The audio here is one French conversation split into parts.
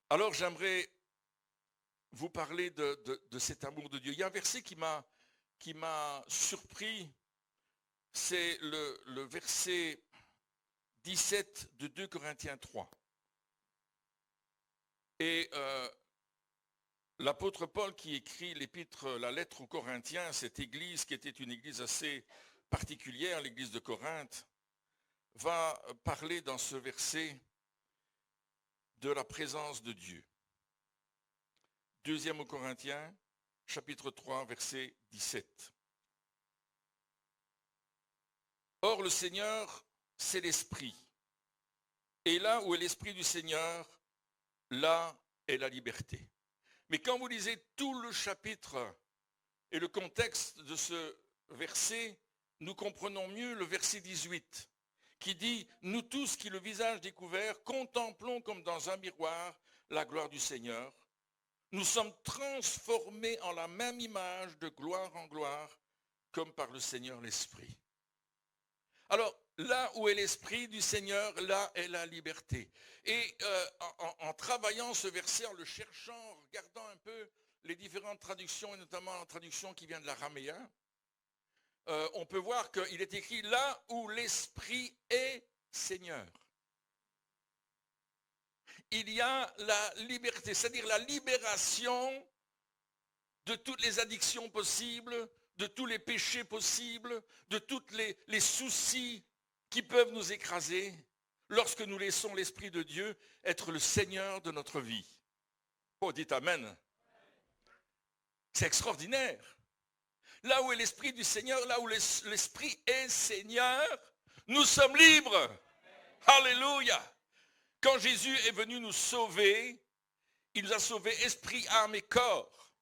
Alors j'aimerais vous parler de cet amour de Dieu. Il y a un verset qui m'a surpris, c'est le verset 17 de 2 Corinthiens 3. Et l'apôtre Paul qui écrit l'épître, la lettre aux Corinthiens, cette église qui était une église assez particulière, l'église de Corinthe, va parler dans ce verset de la présence de Dieu. Deuxième aux Corinthiens, chapitre 3, verset 17. Or le Seigneur, c'est l'Esprit. Et là où est l'Esprit du Seigneur, là est la liberté. Mais quand vous lisez tout le chapitre et le contexte de ce verset, nous comprenons mieux le verset 18, qui dit « Nous tous qui le visage découvert, contemplons comme dans un miroir la gloire du Seigneur. Nous sommes transformés en la même image de gloire en gloire, comme par le Seigneur l'Esprit. » Alors, là où est l'Esprit du Seigneur, là est la liberté. Et en travaillant ce verset, en le cherchant, en regardant un peu les différentes traductions, et notamment la traduction qui vient de l'araméen, on peut voir qu'il est écrit là où l'Esprit est Seigneur. Il y a la liberté, c'est-à-dire la libération de toutes les addictions possibles, de tous les péchés possibles, de tous les soucis qui peuvent nous écraser lorsque nous laissons l'Esprit de Dieu être le Seigneur de notre vie. Oh, dites Amen. C'est extraordinaire. Là où est l'Esprit du Seigneur, là où l'Esprit est Seigneur, nous sommes libres. Alléluia. Quand Jésus est venu nous sauver, il nous a sauvés esprit, âme et corps.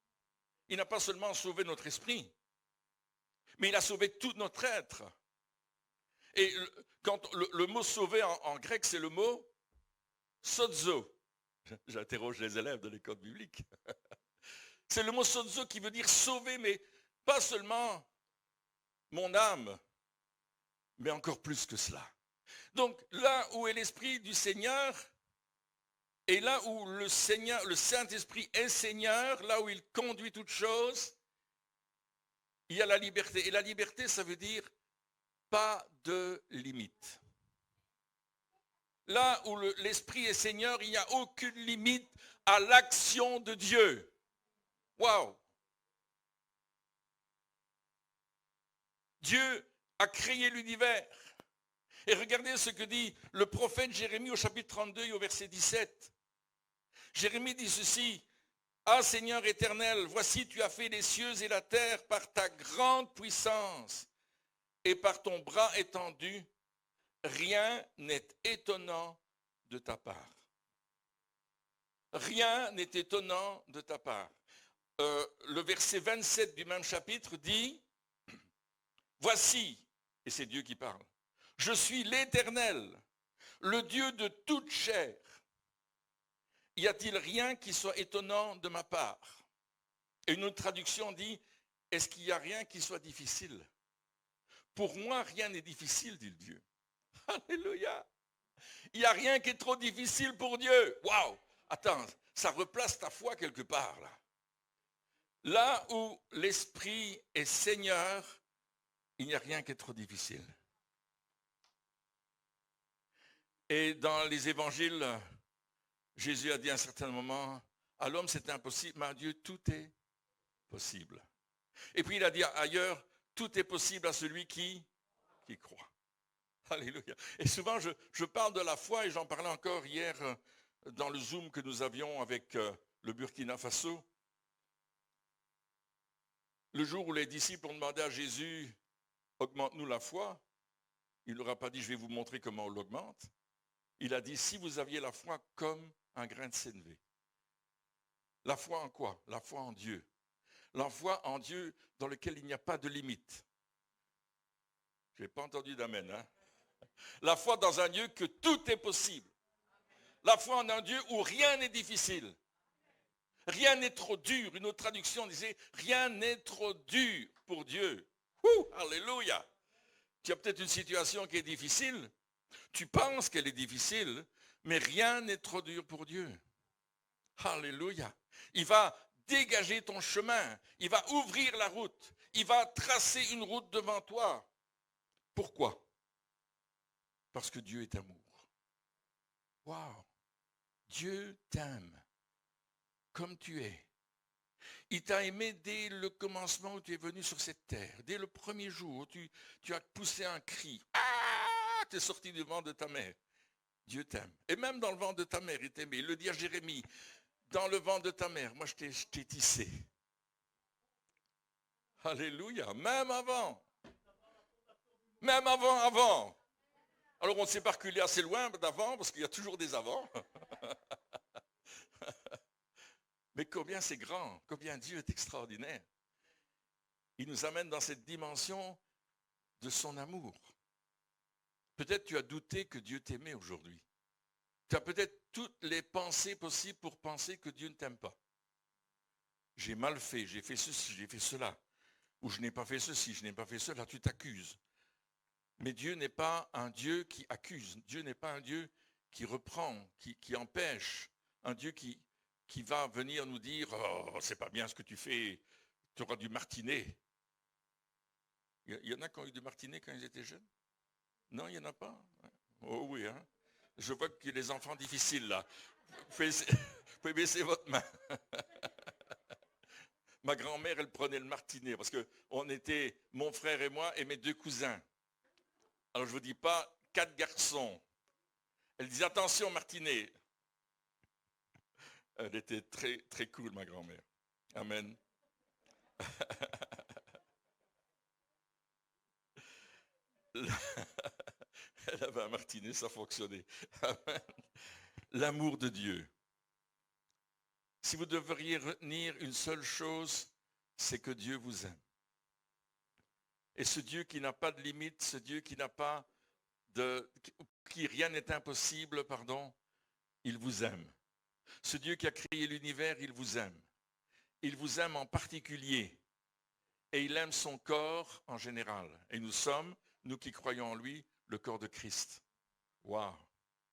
Il n'a pas seulement sauvé notre esprit, mais il a sauvé tout notre être. Et quand le mot sauver en grec, c'est le mot sozo. J'interroge les élèves de l'école biblique. C'est le mot sozo qui veut dire sauver, mais pas seulement mon âme, mais encore plus que cela. Donc là où est l'Esprit du Seigneur, et là où le Seigneur, le Saint-Esprit est Seigneur, là où il conduit toutes choses, il y a la liberté. Et la liberté, ça veut dire pas de limite. Là où l'Esprit est Seigneur, il n'y a aucune limite à l'action de Dieu. Waouh! Dieu a créé l'univers. Et regardez ce que dit le prophète Jérémie au chapitre 32 et au verset 17. Jérémie dit ceci, « Ah Seigneur éternel, voici tu as fait les cieux et la terre par ta grande puissance et par ton bras étendu. Rien n'est étonnant de ta part. » Rien n'est étonnant de ta part. Le verset 27 du même chapitre dit, « Voici, et c'est Dieu qui parle, je suis l'Éternel, le Dieu de toute chair. Y a-t-il rien qui soit étonnant de ma part? » Et une autre traduction dit, « Est-ce qu'il n'y a rien qui soit difficile? Pour moi, rien n'est difficile, dit Dieu. » Alléluia. Il n'y a rien qui est trop difficile pour Dieu. Waouh! Attends, ça replace ta foi quelque part là. Là où l'Esprit est Seigneur, il n'y a rien qui est trop difficile. Et dans les évangiles, Jésus a dit à un certain moment, à l'homme c'est impossible, mais à Dieu tout est possible. Et puis il a dit ailleurs, tout est possible à celui qui croit. Alléluia. Et souvent je parle de la foi et j'en parlais encore hier dans le Zoom que nous avions avec le Burkina Faso. Le jour où les disciples ont demandé à Jésus, augmente-nous la foi, il n'aura pas dit je vais vous montrer comment on l'augmente. Il a dit si vous aviez la foi comme un grain de sénévé. La foi en quoi? La foi en Dieu. La foi en Dieu dans lequel il n'y a pas de limite. Je n'ai pas entendu d'amen. Hein? La foi dans un Dieu que tout est possible. La foi en un Dieu où rien n'est difficile. Rien n'est trop dur. Une autre traduction disait rien n'est trop dur pour Dieu. Alléluia. Tu as peut-être une situation qui est difficile. Tu penses qu'elle est difficile, mais rien n'est trop dur pour Dieu. Alléluia. Il va dégager ton chemin. Il va ouvrir la route. Il va tracer une route devant toi. Pourquoi? Parce que Dieu est amour. Waouh! Dieu t'aime comme tu es. Il t'a aimé dès le commencement où tu es venu sur cette terre. Dès le premier jour où tu as poussé un cri. Ah! Tu es sorti du ventre de ta mère. Dieu t'aime. Et même dans le ventre de ta mère, il t'aimait. Il le dit à Jérémie. Dans le ventre de ta mère, moi je t'ai tissé. Alléluia. Même avant. Même avant. Alors on ne s'est pas reculé assez loin d'avant, parce qu'il y a toujours des avant. Mais combien c'est grand, combien Dieu est extraordinaire. Il nous amène dans cette dimension de son amour. Peut-être tu as douté que Dieu t'aimait aujourd'hui. Tu as peut-être toutes les pensées possibles pour penser que Dieu ne t'aime pas. J'ai mal fait, j'ai fait ceci, j'ai fait cela. Ou je n'ai pas fait ceci, je n'ai pas fait cela, tu t'accuses. Mais Dieu n'est pas un Dieu qui accuse. Dieu n'est pas un Dieu qui reprend, qui empêche. Un Dieu qui va venir nous dire « Oh, c'est pas bien ce que tu fais, tu auras du martinet. » Il y en a qui ont eu du martinet quand ils étaient jeunes? Non, il n'y en a pas? Oh oui, hein? Je vois qu'il y a des enfants difficiles là. Vous pouvez baisser votre main. Ma grand-mère, elle prenait le martinet parce qu'on était, mon frère et moi, et mes deux cousins. Alors je ne vous dis pas 4 garçons. Elle disait attention martinet. Elle était très, très cool, ma grand-mère. Amen. Elle avait un martinet, ça fonctionnait. Amen. L'amour de Dieu. Si vous devriez retenir une seule chose, c'est que Dieu vous aime. Et ce Dieu qui n'a pas de limite, ce Dieu qui n'a pas qui rien n'est impossible, pardon, il vous aime. Ce Dieu qui a créé l'univers, il vous aime. Il vous aime en particulier. Et il aime son corps en général. Et nous sommes, nous qui croyons en lui, le corps de Christ. Waouh!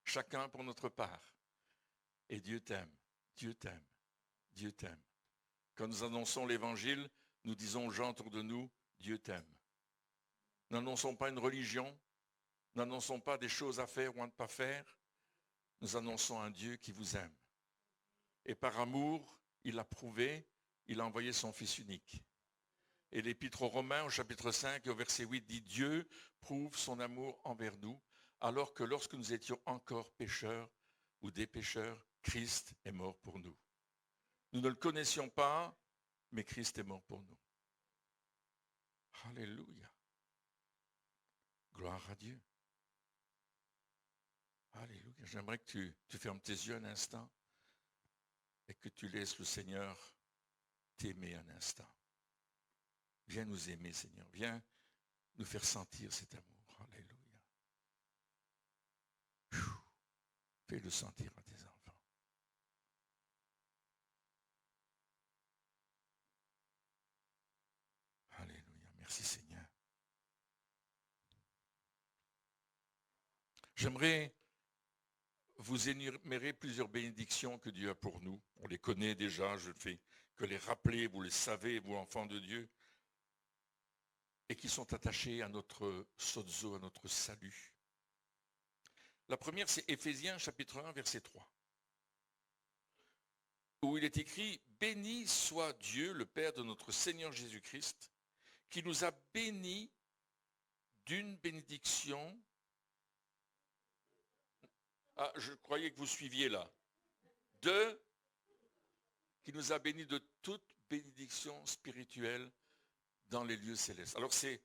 Chacun pour notre part. Et Dieu t'aime, Dieu t'aime, Dieu t'aime. Quand nous annonçons l'évangile, nous disons aux gens autour de nous, Dieu t'aime. N'annonçons pas une religion, n'annonçons pas des choses à faire ou à ne pas faire. Nous annonçons un Dieu qui vous aime. Et par amour, il a prouvé, il a envoyé son Fils unique. Et l'Épître aux Romains, au chapitre 5 et au verset 8, dit « Dieu prouve son amour envers nous, alors que lorsque nous étions encore pécheurs ou des pécheurs, Christ est mort pour nous. » Nous ne le connaissions pas, mais Christ est mort pour nous. Alléluia. Gloire à Dieu. Alléluia. J'aimerais que tu fermes tes yeux un instant et que tu laisses le Seigneur t'aimer un instant. Viens nous aimer, Seigneur. Viens nous faire sentir cet amour. Alléluia. Fais-le sentir à tes enfants. Alléluia. Merci, Seigneur. J'aimerais vous énumérer plusieurs bénédictions que Dieu a pour nous. On les connaît déjà, je ne fais que les rappeler, vous les savez, vous enfants de Dieu, et qui sont attachés à notre sozo, à notre salut. La première, c'est Éphésiens chapitre 1, verset 3, où il est écrit « Béni soit Dieu, le Père de notre Seigneur Jésus-Christ, qui nous a bénis d'une bénédiction. » Ah, je croyais que vous suiviez là. Qui nous a bénis de toute bénédiction spirituelle dans les lieux célestes. Alors c'est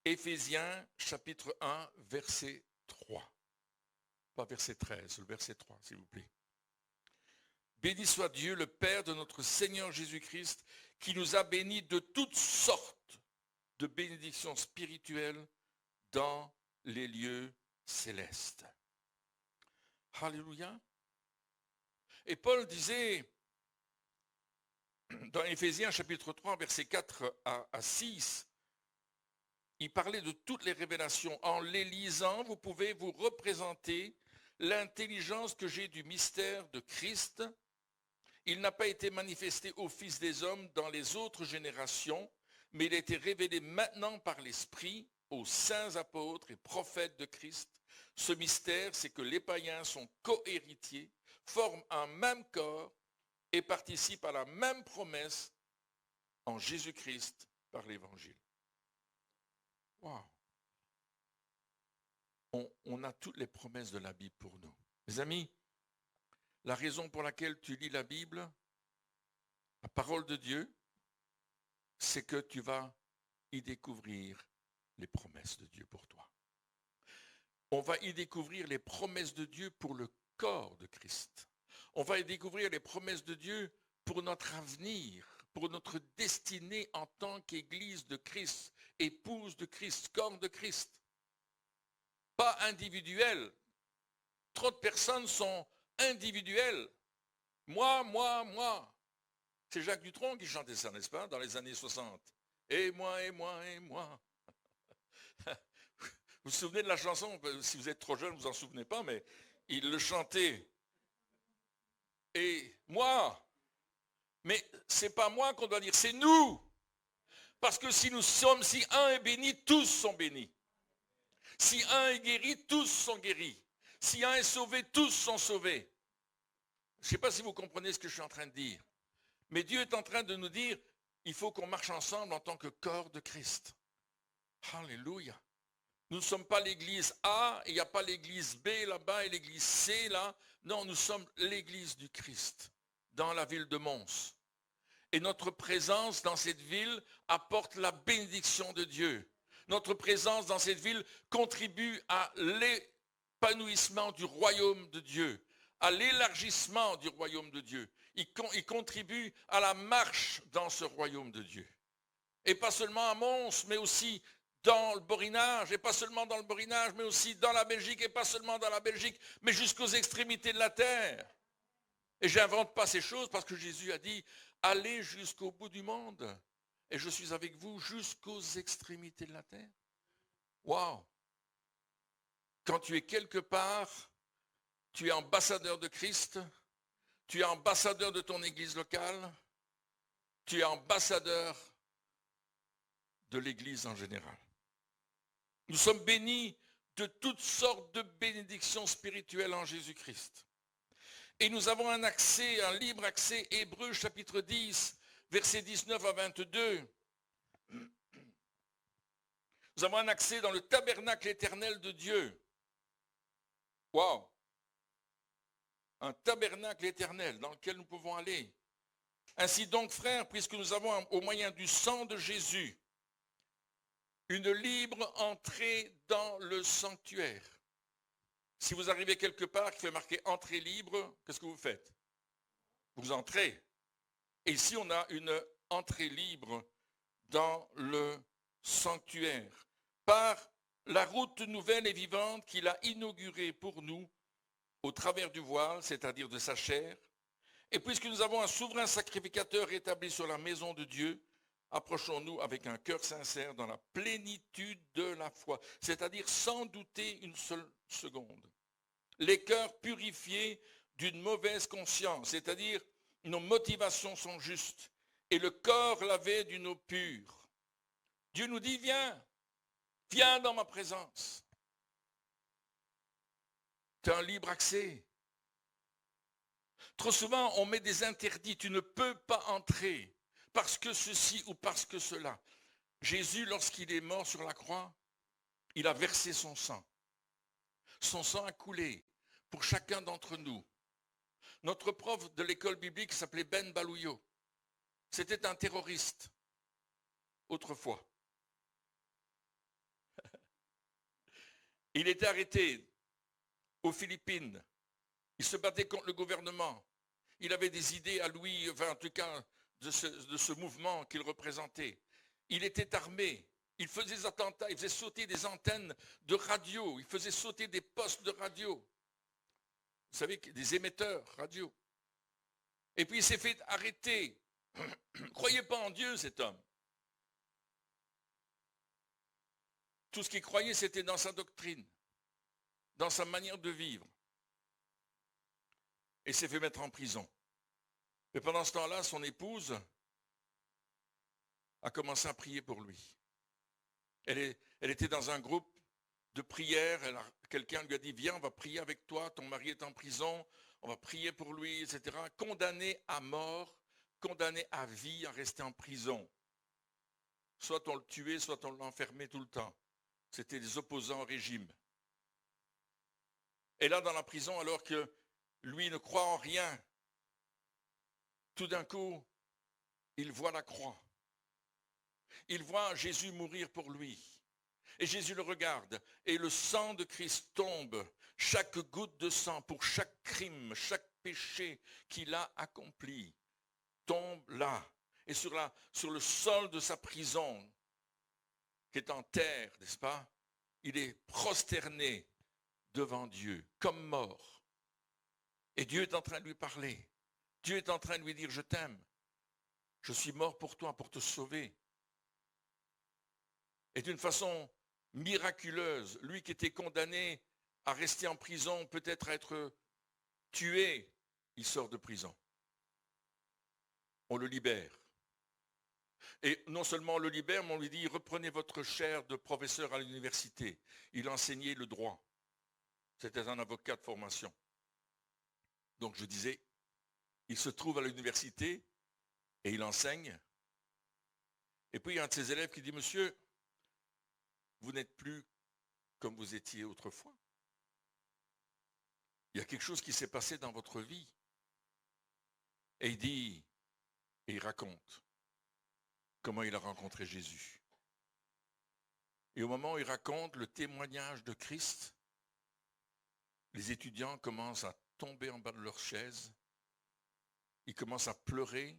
Éphésiens chapitre 1, verset 3. Pas verset 13, le verset 3, s'il vous plaît. Béni soit Dieu, le Père de notre Seigneur Jésus-Christ, qui nous a bénis de toutes sortes de bénédictions spirituelles dans les lieux célestes. Alléluia. Et Paul disait, dans Éphésiens chapitre 3, versets 4 à 6, il parlait de toutes les révélations. En les lisant, vous pouvez vous représenter l'intelligence que j'ai du mystère de Christ Il n'a pas été manifesté aux fils des hommes dans les autres générations, mais il a été révélé maintenant par l'Esprit aux saints apôtres et prophètes de Christ. Ce mystère, c'est que les païens sont co-héritiers, forment un même corps et participent à la même promesse en Jésus-Christ par l'Évangile. Wow. On a toutes les promesses de la Bible pour nous. Mes amis, la raison pour laquelle tu lis la Bible, la parole de Dieu, c'est que tu vas y découvrir les promesses de Dieu pour toi. On va y découvrir les promesses de Dieu pour le corps de Christ. On va y découvrir les promesses de Dieu pour notre avenir, pour notre destinée en tant qu'Église de Christ, épouse de Christ, corps de Christ. Pas individuel. Trop de personnes sont individuelles. Moi, moi, moi. C'est Jacques Dutronc qui chantait ça, n'est-ce pas, dans les années 60. Et moi, et moi, et moi. Vous vous souvenez de la chanson? Si vous êtes trop jeune, vous vous en souvenez pas, mais il le chantait. Et moi. Mais c'est pas moi qu'on doit dire, c'est nous. Parce que si un est béni, tous sont bénis. Si un est guéri, tous sont guéris. Si un est sauvé, tous sont sauvés. Je ne sais pas si vous comprenez ce que je suis en train de dire. Mais Dieu est en train de nous dire, il faut qu'on marche ensemble en tant que corps de Christ. Alléluia. Nous ne sommes pas l'église A, il n'y a pas l'église B là-bas et l'église C là. Non, nous sommes l'église du Christ dans la ville de Mons. Et notre présence dans cette ville apporte la bénédiction de Dieu. Notre présence dans cette ville contribue à l'épanouissement du royaume de Dieu, à l'élargissement du royaume de Dieu. Il contribue à la marche dans ce royaume de Dieu. Et pas seulement à Mons, mais aussi dans le Borinage, et pas seulement dans le Borinage, mais aussi dans la Belgique, et pas seulement dans la Belgique, mais jusqu'aux extrémités de la terre. Et je n'invente pas ces choses parce que Jésus a dit, allez jusqu'au bout du monde, et je suis avec vous jusqu'aux extrémités de la terre. Waouh! Quand tu es quelque part, tu es ambassadeur de Christ, tu es ambassadeur de ton église locale, tu es ambassadeur de l'église en général. Nous sommes bénis de toutes sortes de bénédictions spirituelles en Jésus-Christ. Et nous avons un libre accès, Hébreux chapitre 10, versets 19 à 22. Nous avons un accès dans le tabernacle éternel de Dieu. Waouh! Un tabernacle éternel dans lequel nous pouvons aller. Ainsi donc, frères, puisque nous avons au moyen du sang de Jésus une libre entrée dans le sanctuaire. Si vous arrivez quelque part qui fait marquer entrée libre, qu'est-ce que vous faites? Vous entrez. Et ici, on a une entrée libre dans le sanctuaire par la route nouvelle et vivante qu'il a inaugurée pour nous au travers du voile, c'est-à-dire de sa chair. Et puisque nous avons un souverain sacrificateur établi sur la maison de Dieu, approchons-nous avec un cœur sincère dans la plénitude de la foi, c'est-à-dire sans douter une seule seconde. Les cœurs purifiés d'une mauvaise conscience, c'est-à-dire nos motivations sont justes, et le corps lavé d'une eau pure. Dieu nous dit, viens dans ma présence. Tu as un libre accès. Trop souvent, on met des interdits. Tu ne peux pas entrer parce que ceci ou parce que cela. Jésus, lorsqu'il est mort sur la croix, il a versé son sang. Son sang a coulé pour chacun d'entre nous. Notre prof de l'école biblique s'appelait Ben Balouyo. C'était un terroriste, autrefois. Il était arrêté aux Philippines. Il se battait contre le gouvernement. Il avait des idées à lui, enfin en tout cas de ce mouvement qu'il représentait. Il était armé. Il faisait des attentats, il faisait sauter des antennes de radio, il faisait sauter des postes de radio. Vous savez, des émetteurs radio. Et puis il s'est fait arrêter. Ne croyez pas en Dieu, cet homme. Tout ce qu'il croyait, c'était dans sa doctrine, dans sa manière de vivre. Et s'est fait mettre en prison. Mais pendant ce temps-là, son épouse a commencé à prier pour lui. Elle était dans un groupe de prière. Quelqu'un lui a dit, viens, on va prier avec toi, ton mari est en prison, on va prier pour lui, etc. Condamné à mort, condamné à vie à rester en prison. Soit on le tuait, soit on l'enfermait tout le temps. C'était les opposants au régime. Et là, dans la prison, alors que lui ne croit en rien, tout d'un coup, il voit la croix. Il voit Jésus mourir pour lui. Et Jésus le regarde. Et le sang de Christ tombe. Chaque goutte de sang pour chaque crime, chaque péché qu'il a accompli tombe là. Et sur le sol de sa prison, qui est en terre, n'est-ce pas? Il est prosterné devant Dieu, comme mort. Et Dieu est en train de lui parler. Dieu est en train de lui dire, je t'aime. Je suis mort pour toi, pour te sauver. Et d'une façon miraculeuse, lui qui était condamné à rester en prison, peut-être à être tué, il sort de prison. On le libère. Et non seulement on le libère, mais on lui dit, reprenez votre chaire de professeur à l'université. Il enseignait le droit. C'était un avocat de formation. Donc je disais, il se trouve à l'université et il enseigne. Et puis il y a un de ses élèves qui dit, monsieur, vous n'êtes plus comme vous étiez autrefois. Il y a quelque chose qui s'est passé dans votre vie. Et il dit, et il raconte comment il a rencontré Jésus. Et au moment où il raconte le témoignage de Christ, les étudiants commencent à tomber en bas de leur chaise. Ils commencent à pleurer.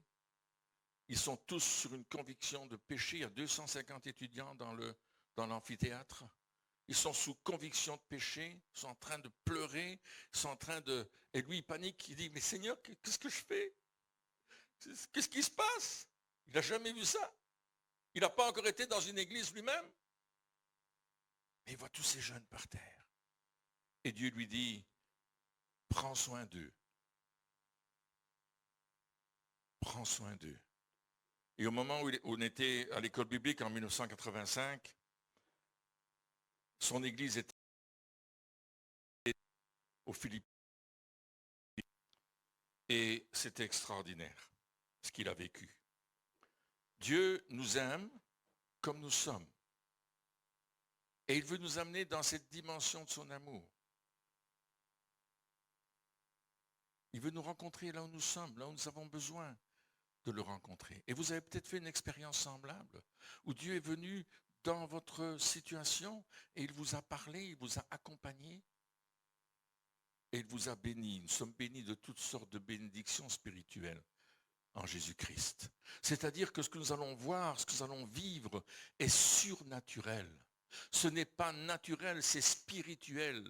Ils sont tous sur une conviction de péché. Il y a 250 étudiants dans l'amphithéâtre. Ils sont sous conviction de péché. Ils sont en train de pleurer. Ils sont en train de... Et lui, il panique. Il dit, mais Seigneur, qu'est-ce que je fais? Qu'est-ce qui se passe? Il n'a jamais vu ça. Il n'a pas encore été dans une église lui-même. Mais il voit tous ces jeunes par terre. Et Dieu lui dit, prends soin d'eux. Prends soin d'eux. Et au moment où on était à l'école biblique en 1985, son église était aux Philippines. Et c'était extraordinaire ce qu'il a vécu. Dieu nous aime comme nous sommes. Et il veut nous amener dans cette dimension de son amour. Il veut nous rencontrer là où nous sommes, là où nous avons besoin de le rencontrer. Et vous avez peut-être fait une expérience semblable, où Dieu est venu dans votre situation et il vous a parlé, il vous a accompagné et il vous a béni. Nous sommes bénis de toutes sortes de bénédictions spirituelles en Jésus-Christ. C'est-à-dire que ce que nous allons voir, ce que nous allons vivre est surnaturel. Ce n'est pas naturel, c'est spirituel.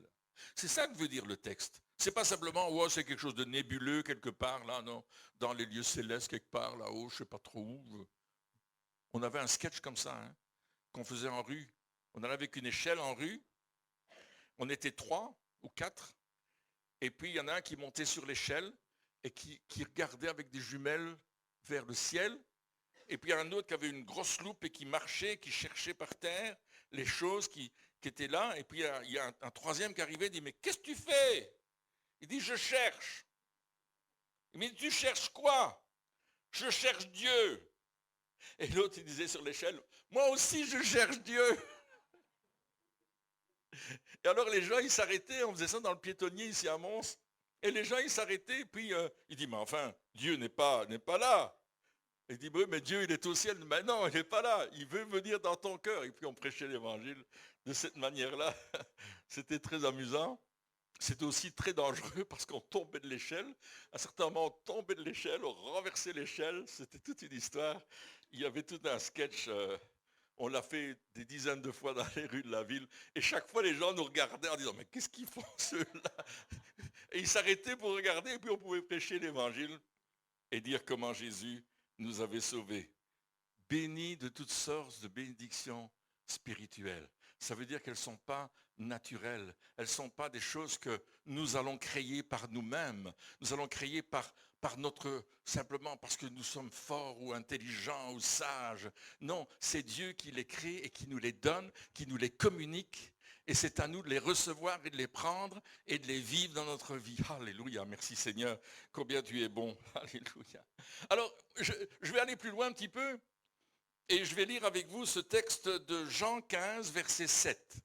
C'est ça que veut dire le texte. C'est pas simplement, oh, c'est quelque chose de nébuleux quelque part, là, non, dans les lieux célestes quelque part, là-haut, je ne sais pas trop où. On avait un sketch comme ça, hein, qu'on faisait en rue. On allait avec une échelle en rue. On était 3 ou 4. Et puis, il y en a un qui montait sur l'échelle et qui regardait avec des jumelles vers le ciel. Et puis, il y a un autre qui avait une grosse loupe et qui marchait, qui cherchait par terre les choses qui étaient là. Et puis, il y a un troisième qui arrivait et dit, mais qu'est-ce que tu fais? Il dit, je cherche. Mais tu cherches quoi? Je cherche Dieu. Et l'autre, il disait sur l'échelle, moi aussi, je cherche Dieu. Et alors, les gens, ils s'arrêtaient. On faisait ça dans le piétonnier ici à Mons. Et les gens, ils s'arrêtaient. Puis, il dit, mais enfin, Dieu n'est pas là. Et il dit, oui, mais Dieu, il est au ciel. Mais non, il n'est pas là. Il veut venir dans ton cœur. Et puis, on prêchait l'évangile de cette manière-là. C'était très amusant. C'était aussi très dangereux parce qu'on tombait de l'échelle. À un certain moment, on tombait de l'échelle, on renversait l'échelle. C'était toute une histoire. Il y avait tout un sketch. On l'a fait des dizaines de fois dans les rues de la ville. Et chaque fois, les gens nous regardaient en disant, mais qu'est-ce qu'ils font ceux-là? Et ils s'arrêtaient pour regarder et puis on pouvait prêcher l'évangile et dire comment Jésus nous avait sauvés. Bénis de toutes sortes de bénédictions spirituelles. Ça veut dire qu'elles ne sont pas naturelles. Elles ne sont pas des choses que nous allons créer par nous-mêmes. Nous allons créer par simplement parce que nous sommes forts ou intelligents ou sages. Non, c'est Dieu qui les crée et qui nous les donne, qui nous les communique. Et c'est à nous de les recevoir et de les prendre et de les vivre dans notre vie. Alléluia, merci Seigneur, combien tu es bon. Alléluia. Alors, je vais aller plus loin un petit peu et je vais lire avec vous ce texte de Jean 15, verset 7.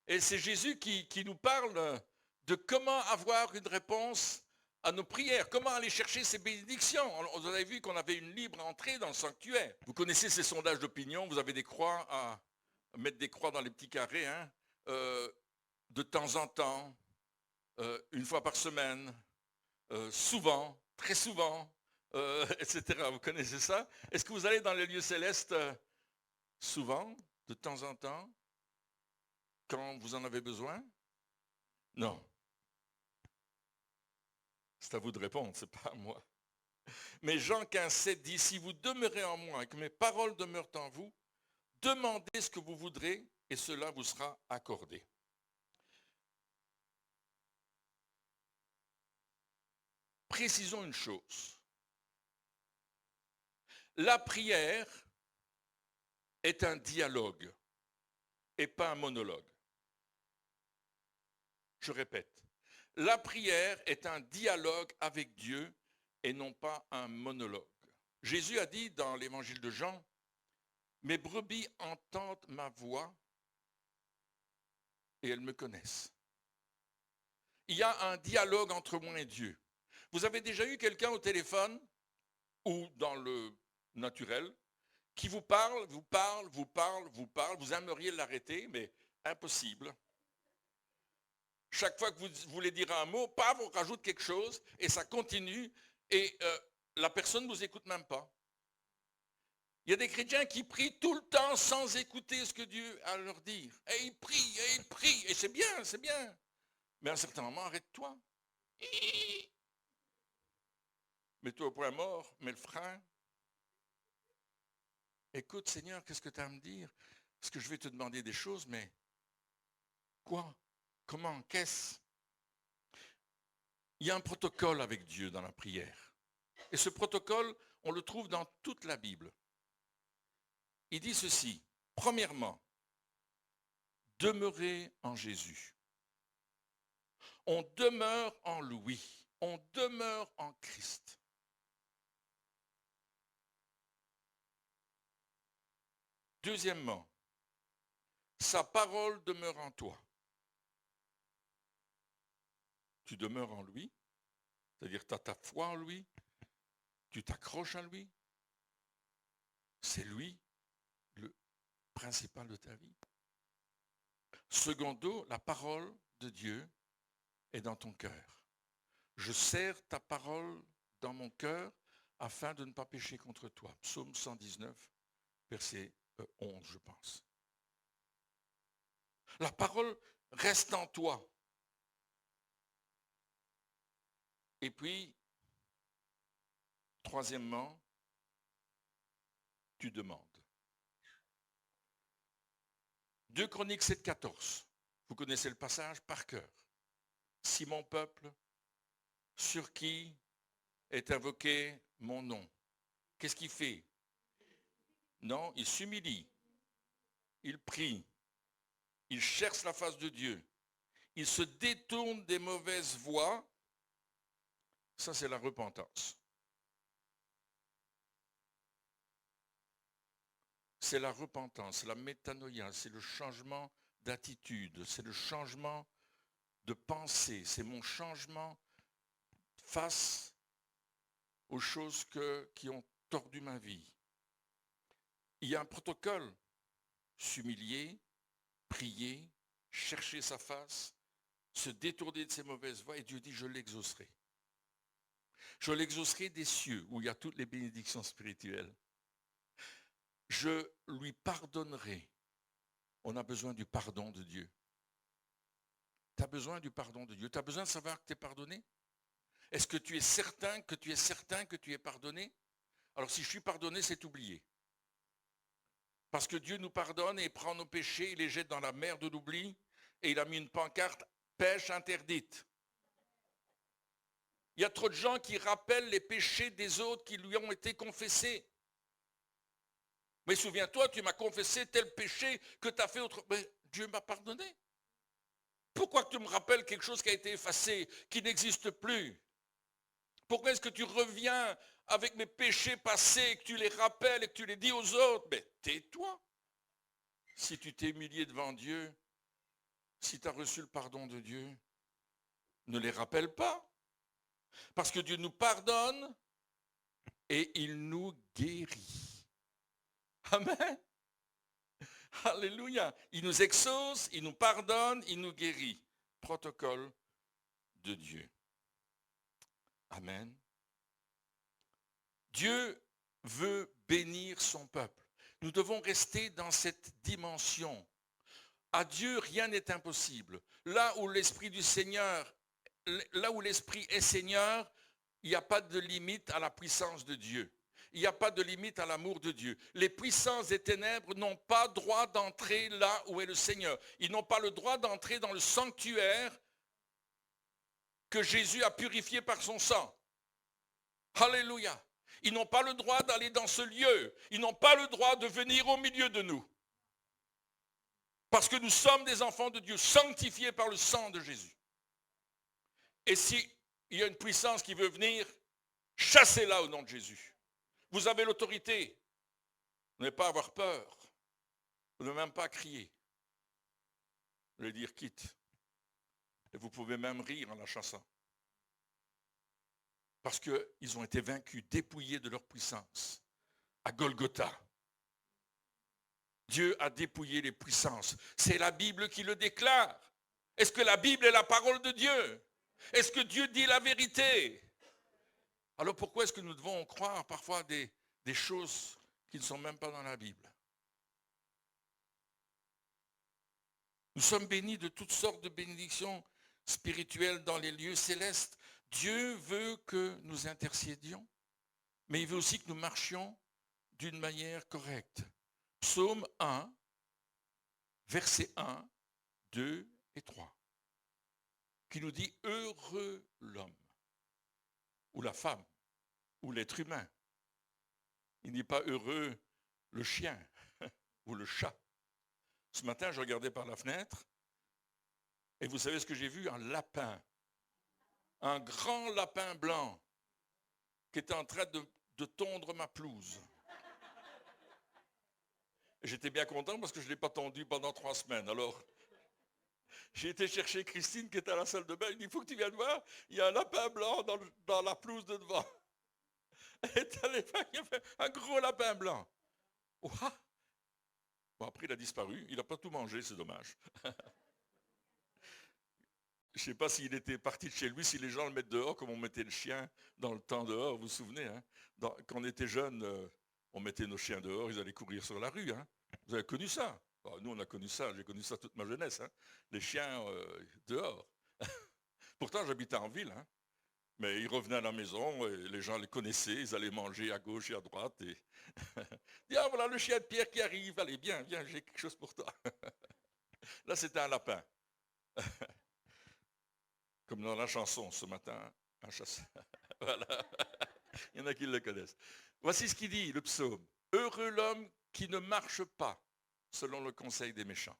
Et c'est Jésus qui nous parle de comment avoir une réponse à nos prières, comment aller chercher ces bénédictions. Vous avez vu qu'on avait une libre entrée dans le sanctuaire. Vous connaissez ces sondages d'opinion, vous avez des croix à mettre des croix dans les petits carrés, hein, de temps en temps, une fois par semaine, souvent, très souvent, etc. Vous connaissez ça? Est-ce que vous allez dans les lieux célestes souvent, de temps en temps, quand vous en avez besoin? Non. C'est à vous de répondre, c'est pas à moi. Mais Jean 15, 7 dit, si vous demeurez en moi et que mes paroles demeurent en vous, demandez ce que vous voudrez et cela vous sera accordé. Précisons une chose. La prière est un dialogue et pas un monologue. Je répète, la prière est un dialogue avec Dieu et non pas un monologue. Jésus a dit dans l'évangile de Jean, mes brebis entendent ma voix et elles me connaissent. Il y a un dialogue entre moi et Dieu. Vous avez déjà eu quelqu'un au téléphone ou dans le naturel qui vous parle, vous aimeriez l'arrêter, mais impossible. Chaque fois que vous voulez dire un mot, paf, on rajoute quelque chose et ça continue et la personne ne vous écoute même pas. Il y a des chrétiens qui prient tout le temps sans écouter ce que Dieu a à leur dire. Et ils prient, et c'est bien, c'est bien. Mais à un certain moment, arrête-toi. Mets-toi au point mort, mets le frein. Écoute, Seigneur, qu'est-ce que tu as à me dire? Parce que je vais te demander des choses, mais quoi? Comment? Qu'est-ce? Il y a un protocole avec Dieu dans la prière. Et ce protocole, on le trouve dans toute la Bible. Il dit ceci. Premièrement, demeurez en Jésus. On demeure en lui. On demeure en Christ. Deuxièmement, sa parole demeure en toi. Tu demeures en lui, c'est-à-dire tu as ta foi en lui, tu t'accroches à lui. C'est lui le principal de ta vie. Secondo, la parole de Dieu est dans ton cœur. Je serre ta parole dans mon cœur afin de ne pas pécher contre toi. Psaume 119, verset 11, je pense. La parole reste en toi. Et puis, troisièmement, tu demandes. 2 Chroniques 7, 14. Vous connaissez le passage par cœur. Si mon peuple, sur qui est invoqué mon nom, qu'est-ce qu'il fait? Non, il s'humilie, il prie, il cherche la face de Dieu, il se détourne des mauvaises voies. Ça, c'est la repentance. C'est la repentance, la métanoïa, c'est le changement d'attitude, c'est le changement de pensée, c'est mon changement face aux choses qui ont tordu ma vie. Il y a un protocole, s'humilier, prier, chercher sa face, se détourner de ses mauvaises voies, et Dieu dit, je l'exaucerai. Je l'exaucerai des cieux, où il y a toutes les bénédictions spirituelles. Je lui pardonnerai. On a besoin du pardon de Dieu. Tu as besoin du pardon de Dieu. Tu as besoin de savoir que tu es pardonné? Est-ce que tu es certain que tu es pardonné? Alors si je suis pardonné, c'est oublié. Parce que Dieu nous pardonne et il prend nos péchés, il les jette dans la mer de l'oubli et il a mis une pancarte pêche interdite. Il y a trop de gens qui rappellent les péchés des autres qui lui ont été confessés. Mais souviens-toi, tu m'as confessé tel péché que tu as fait autre. Mais Dieu m'a pardonné. Pourquoi tu me rappelles quelque chose qui a été effacé, qui n'existe plus? Pourquoi est-ce que tu reviens avec mes péchés passés, que tu les rappelles et que tu les dis aux autres? Mais tais-toi. Si tu t'es humilié devant Dieu, si tu as reçu le pardon de Dieu, ne les rappelle pas. Parce que Dieu nous pardonne et il nous guérit. Amen. Alléluia. Il nous exauce, il nous pardonne, il nous guérit. Protocole de Dieu. Amen. Dieu veut bénir son peuple. Nous devons rester dans cette dimension. À Dieu, rien n'est impossible. Là où l'Esprit du Seigneur, là où l'Esprit est Seigneur, il n'y a pas de limite à la puissance de Dieu. Il n'y a pas de limite à l'amour de Dieu. Les puissances des ténèbres n'ont pas droit d'entrer là où est le Seigneur. Ils n'ont pas le droit d'entrer dans le sanctuaire que Jésus a purifié par son sang. Alléluia. Ils n'ont pas le droit d'aller dans ce lieu. Ils n'ont pas le droit de venir au milieu de nous. Parce que nous sommes des enfants de Dieu, sanctifiés par le sang de Jésus. Et s'il y a une puissance qui veut venir, chassez-la au nom de Jésus. Vous avez l'autorité. Vous n'avez pas à avoir peur. Vous ne même pas crier. Vous allez dire quitte. Et vous pouvez même rire en la chassant. Parce qu'ils ont été vaincus, dépouillés de leur puissance. À Golgotha. Dieu a dépouillé les puissances. C'est la Bible qui le déclare. Est-ce que la Bible est la parole de Dieu? Est-ce que Dieu dit la vérité? Alors pourquoi est-ce que nous devons croire parfois des choses qui ne sont même pas dans la Bible? Nous sommes bénis de toutes sortes de bénédictions spirituelles dans les lieux célestes. Dieu veut que nous intercédions, mais il veut aussi que nous marchions d'une manière correcte. Psaume 1, versets 1, 2 et 3, qui nous dit « Heureux l'homme » ou la femme, ou l'être humain. Il n'est pas heureux le chien ou le chat. Ce matin, je regardais par la fenêtre et vous savez ce que j'ai vu? Un lapin. Un grand lapin blanc qui était en train de tondre ma pelouse. J'étais bien content parce que je ne l'ai pas tondu pendant 3 semaines. Alors, j'ai été chercher Christine qui était à la salle de bain. Il dit, il faut que tu viennes voir, il y a un lapin blanc dans la pelouse de devant. Elle est allée voir, il y avait un gros lapin blanc. Ouah. Bon, après, il a disparu. Il n'a pas tout mangé, c'est dommage. Je ne sais pas s'il était parti de chez lui, si les gens le mettent dehors, comme on mettait le chien dans le temps dehors. Vous vous souvenez, hein? Quand on était jeunes, on mettait nos chiens dehors, ils allaient courir sur la rue. Hein? Vous avez connu ça? Nous, on a connu ça. J'ai connu ça toute ma jeunesse. Hein? Les chiens dehors. Pourtant, j'habitais en ville. Hein? Mais ils revenaient à la maison, et les gens les connaissaient, ils allaient manger à gauche et à droite. Et ah, voilà le chien de Pierre qui arrive, allez, viens, j'ai quelque chose pour toi. Là, c'était un lapin. Comme dans la chanson ce matin, un chasseur. Voilà. Il y en a qui le connaissent. Voici ce qu'il dit, le psaume. Heureux l'homme qui ne marche pas selon le conseil des méchants.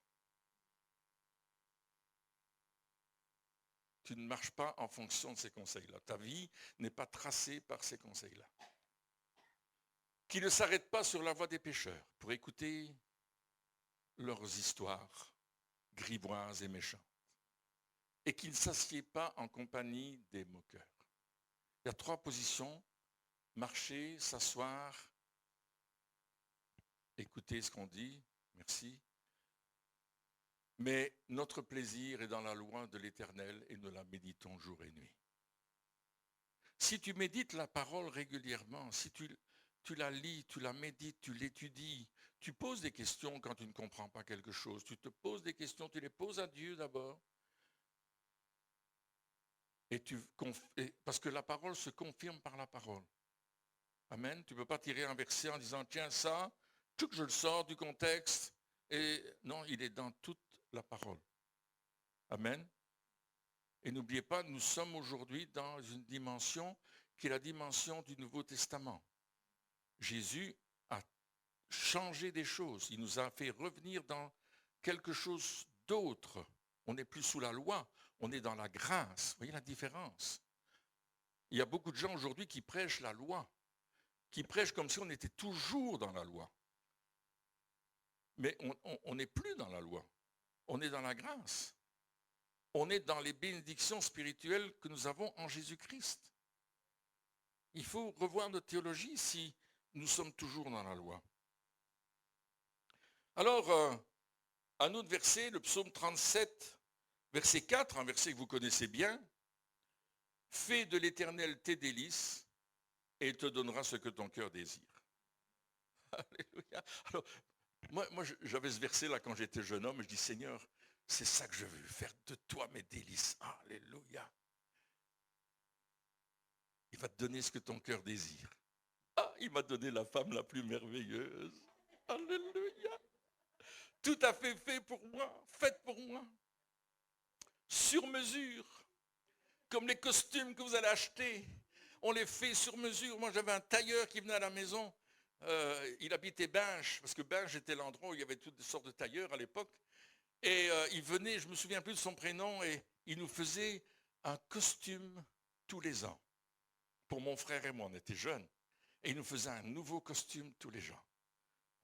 Tu ne marches pas en fonction de ces conseils-là. Ta vie n'est pas tracée par ces conseils-là. Qui ne s'arrête pas sur la voie des pécheurs pour écouter leurs histoires grivoises et méchantes. Et qui ne s'assied pas en compagnie des moqueurs. Il y a 3 positions. Marcher, s'asseoir, écouter ce qu'on dit. Merci. Mais notre plaisir est dans la loi de l'Éternel et nous la méditons jour et nuit. Si tu médites la parole régulièrement, si tu la lis, tu la médites, tu l'étudies, tu poses des questions quand tu ne comprends pas quelque chose, tu te poses des questions, tu les poses à Dieu d'abord. Parce que la parole se confirme par la parole. Amen. Tu ne peux pas tirer un verset en disant, tiens ça, je le sors du contexte. Et non, il est dans toute la parole. Amen. Et n'oubliez pas, nous sommes aujourd'hui dans une dimension qui est la dimension du Nouveau Testament. Jésus a changé des choses. Il nous a fait revenir dans quelque chose d'autre. On n'est plus sous la loi, on est dans la grâce. Vous voyez la différence? Il y a beaucoup de gens aujourd'hui qui prêchent la loi, qui prêchent comme si on était toujours dans la loi. Mais on n'est plus dans la loi, on est dans la grâce. On est dans les bénédictions spirituelles que nous avons en Jésus-Christ. Il faut revoir notre théologie si nous sommes toujours dans la loi. Alors, un autre verset, le psaume 37, verset 4, un verset que vous connaissez bien. « Fais de l'Éternel tes délices, et il te donnera ce que ton cœur désire. » Alléluia. Alors, moi j'avais ce verset-là quand j'étais jeune homme, et je dis, Seigneur, c'est ça que je veux, faire de toi mes délices. Alléluia. Il va te donner ce que ton cœur désire. Ah, il m'a donné la femme la plus merveilleuse. Alléluia. Tout à fait pour moi, faite pour moi. Sur mesure. Comme les costumes que vous allez acheter, on les fait sur mesure. Moi, j'avais un tailleur qui venait à la maison. Il habitait Binche, parce que Binche était l'endroit où il y avait toutes sortes de tailleurs à l'époque. Et il venait, je ne me souviens plus de son prénom, et il nous faisait un costume tous les ans. Pour mon frère et moi, on était jeunes. Et il nous faisait un nouveau costume tous les ans.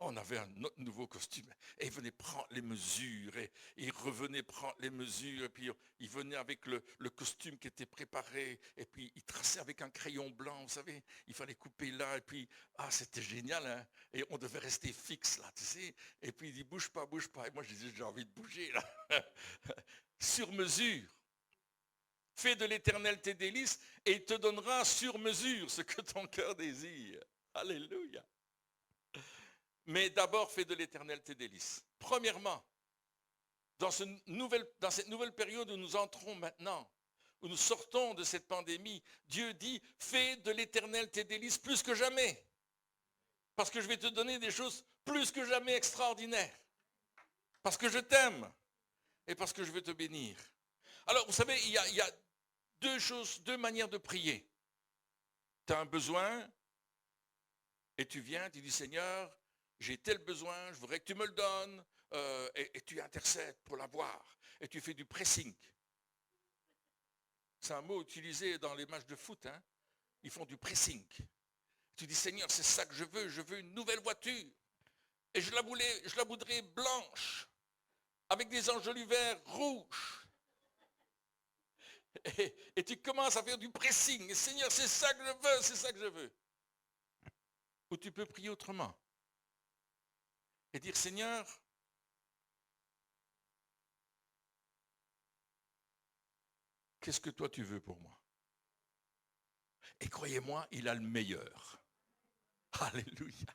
On avait un autre nouveau costume. Et il venait prendre les mesures. Et il revenait prendre les mesures. Et puis il venait avec le costume qui était préparé. Et puis il traçait avec un crayon blanc. Vous savez, il fallait couper là. Et puis, c'était génial. Hein? Et on devait rester fixe là, tu sais. Et puis il dit, bouge pas, bouge pas. Et moi je disais, j'ai envie de bouger là. Sur mesure. Fais de l'Éternel tes délices. Et il te donnera sur mesure ce que ton cœur désire. Alléluia. Mais d'abord, fais de l'Éternel tes délices. Premièrement, dans cette nouvelle période où nous entrons maintenant, où nous sortons de cette pandémie, Dieu dit, fais de l'Éternel tes délices plus que jamais. Parce que je vais te donner des choses plus que jamais extraordinaires. Parce que je t'aime et parce que je veux te bénir. Alors, vous savez, il y a deux manières de prier. Tu as un besoin et tu viens, tu dis, Seigneur, j'ai tel besoin, je voudrais que tu me le donnes, et tu intercèdes pour l'avoir. Et tu fais du pressing. C'est un mot utilisé dans les matchs de foot. Hein. Ils font du pressing. Tu dis, Seigneur, c'est ça que je veux une nouvelle voiture. Et je la voudrais blanche, avec des enjolivères rouges. Et tu commences à faire du pressing. Et Seigneur, c'est ça que je veux, c'est ça que je veux. Ou tu peux prier autrement. Et dire, Seigneur, qu'est-ce que toi tu veux pour moi? Et croyez-moi, il a le meilleur. Alléluia.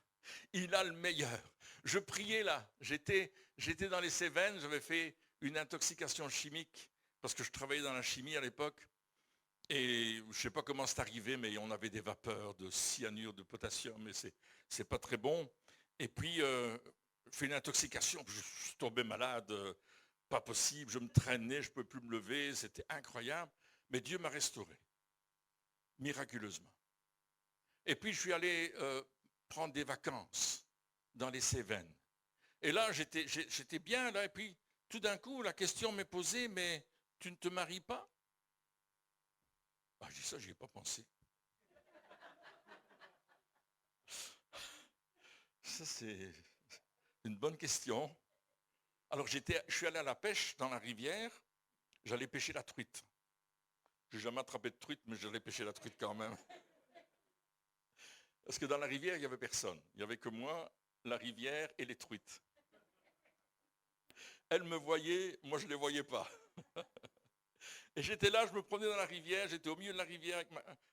Il a le meilleur. Je priais là, j'étais dans les Cévennes, j'avais fait une intoxication chimique, parce que je travaillais dans la chimie à l'époque. Et je ne sais pas comment c'est arrivé, mais on avait des vapeurs de cyanure, de potassium, mais c'est pas très bon. Et puis, fait une intoxication, je suis tombé malade, pas possible, je me traînais, je ne pouvais plus me lever, c'était incroyable. Mais Dieu m'a restauré, miraculeusement. Et puis je suis allé prendre des vacances dans les Cévennes. Et là, j'étais bien là, et puis tout d'un coup, la question m'est posée, mais tu ne te maries pas? Je dis ça, je n'y ai pas pensé. Ça, c'est une bonne question. Alors, je suis allé à la pêche dans la rivière. J'allais pêcher la truite. Je n'ai jamais attrapé de truite, mais j'allais pêcher la truite quand même. Parce que dans la rivière, il n'y avait personne. Il n'y avait que moi, la rivière et les truites. Elles me voyaient, moi je ne les voyais pas. Et j'étais là, je me promenais dans la rivière, j'étais au milieu de la rivière avec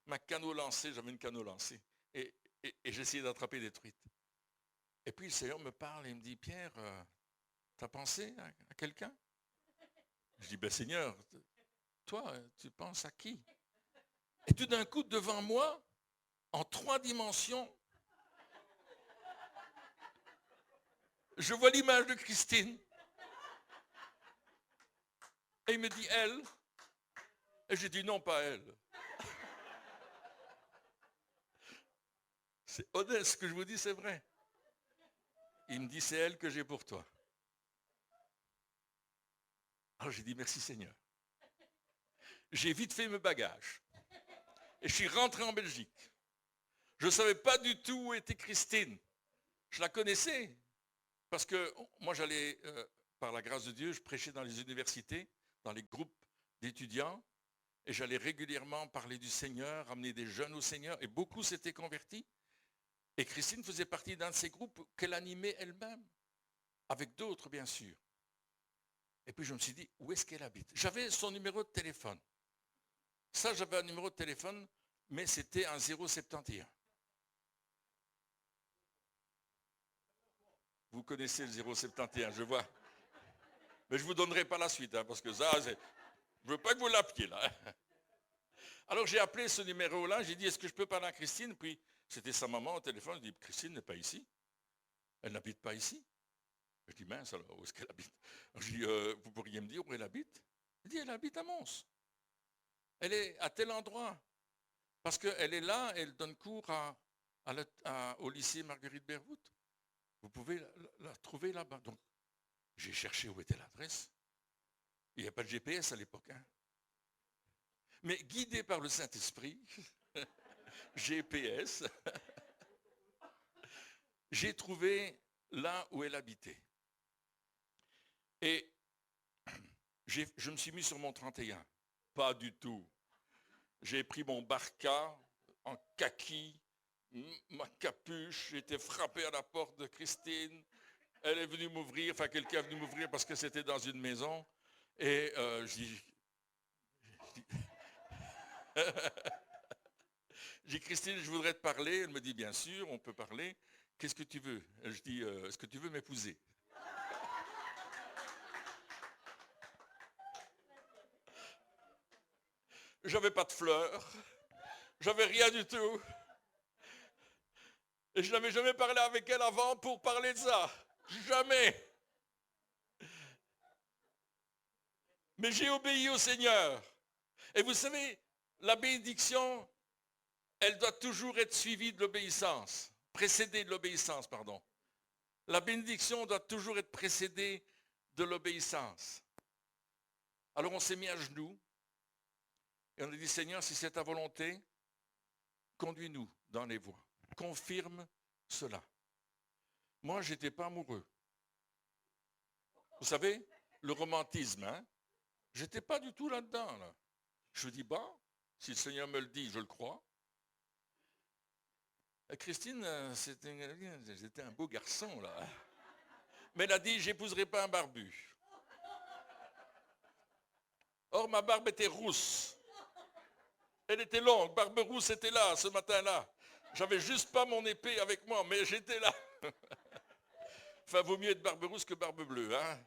ma canot lancée, j'avais une canot lancée. Et j'essayais d'attraper des truites. Et puis le Seigneur me parle et il me dit, Pierre, t'as pensé à quelqu'un? Je dis, Seigneur, toi, tu penses à qui? Et tout d'un coup, devant moi, en 3 dimensions, Je vois l'image de Christine. Et il me dit, elle. Et j'ai dit, non, pas elle. C'est honnête, ce que je vous dis, c'est vrai. Il me dit, c'est elle que j'ai pour toi. Alors j'ai dit, merci Seigneur. J'ai vite fait mes bagages. Et je suis rentré en Belgique. Je ne savais pas du tout où était Christine. Je la connaissais. Parce que moi, j'allais, par la grâce de Dieu, je prêchais dans les universités, dans les groupes d'étudiants. Et j'allais régulièrement parler du Seigneur, amener des jeunes au Seigneur. Et beaucoup s'étaient convertis. Et Christine faisait partie d'un de ces groupes qu'elle animait elle-même. Avec d'autres, bien sûr. Et puis je me suis dit, où est-ce qu'elle habite? J'avais son numéro de téléphone. Ça, j'avais un numéro de téléphone, mais c'était un 071. Vous connaissez le 071, je vois. Mais je ne vous donnerai pas la suite, hein, parce que ça, je ne veux pas que vous l'appeliez là. Alors j'ai appelé ce numéro-là, j'ai dit, est-ce que je peux parler à Christine? Puis c'était sa maman au téléphone, je dis, Christine n'est pas ici. Elle n'habite pas ici. Je dis, mince, alors où est-ce qu'elle habite? Je dis, vous pourriez me dire où elle habite? Elle dit, elle habite à Mons. Elle est à tel endroit. Parce qu'elle est là, elle donne cours au lycée Marguerite Bervout. Vous pouvez la trouver là-bas. Donc, j'ai cherché où était l'adresse. Il n'y a pas de GPS à l'époque. Hein. Mais guidé par le Saint-Esprit, GPS, j'ai trouvé là où elle habitait. Et je me suis mis sur mon 31. Pas du tout. J'ai pris mon barca en kaki, ma capuche, j'ai été frappé à la porte de Christine. Elle est venue m'ouvrir, enfin quelqu'un est venu m'ouvrir parce que c'était dans une maison. Et je dis, Christine, je voudrais te parler. Elle me dit, bien sûr, on peut parler. Qu'est-ce que tu veux? Je dis, est-ce que tu veux m'épouser? J'avais pas de fleurs, j'avais rien du tout. Et je n'avais jamais parlé avec elle avant pour parler de ça. Jamais. Mais j'ai obéi au Seigneur. Et vous savez, la bénédiction, elle doit toujours être suivie de l'obéissance. Précédée de l'obéissance, pardon. La bénédiction doit toujours être précédée de l'obéissance. Alors on s'est mis à genoux et on a dit, Seigneur, si c'est ta volonté, conduis-nous dans les voies. Confirme cela. Moi, je n'étais pas amoureux. Vous savez, le romantisme, hein? Je n'étais pas du tout là-dedans. Là. Je dis, bon, si le Seigneur me le dit, je le crois. Christine, c'était un beau garçon, là. Mais elle a dit, j'épouserai pas un barbu. Or, ma barbe était rousse. Elle était longue, barbe rousse était là, ce matin-là. J'avais juste pas mon épée avec moi, mais j'étais là. Enfin, vaut mieux être barbe rousse que barbe bleue, hein.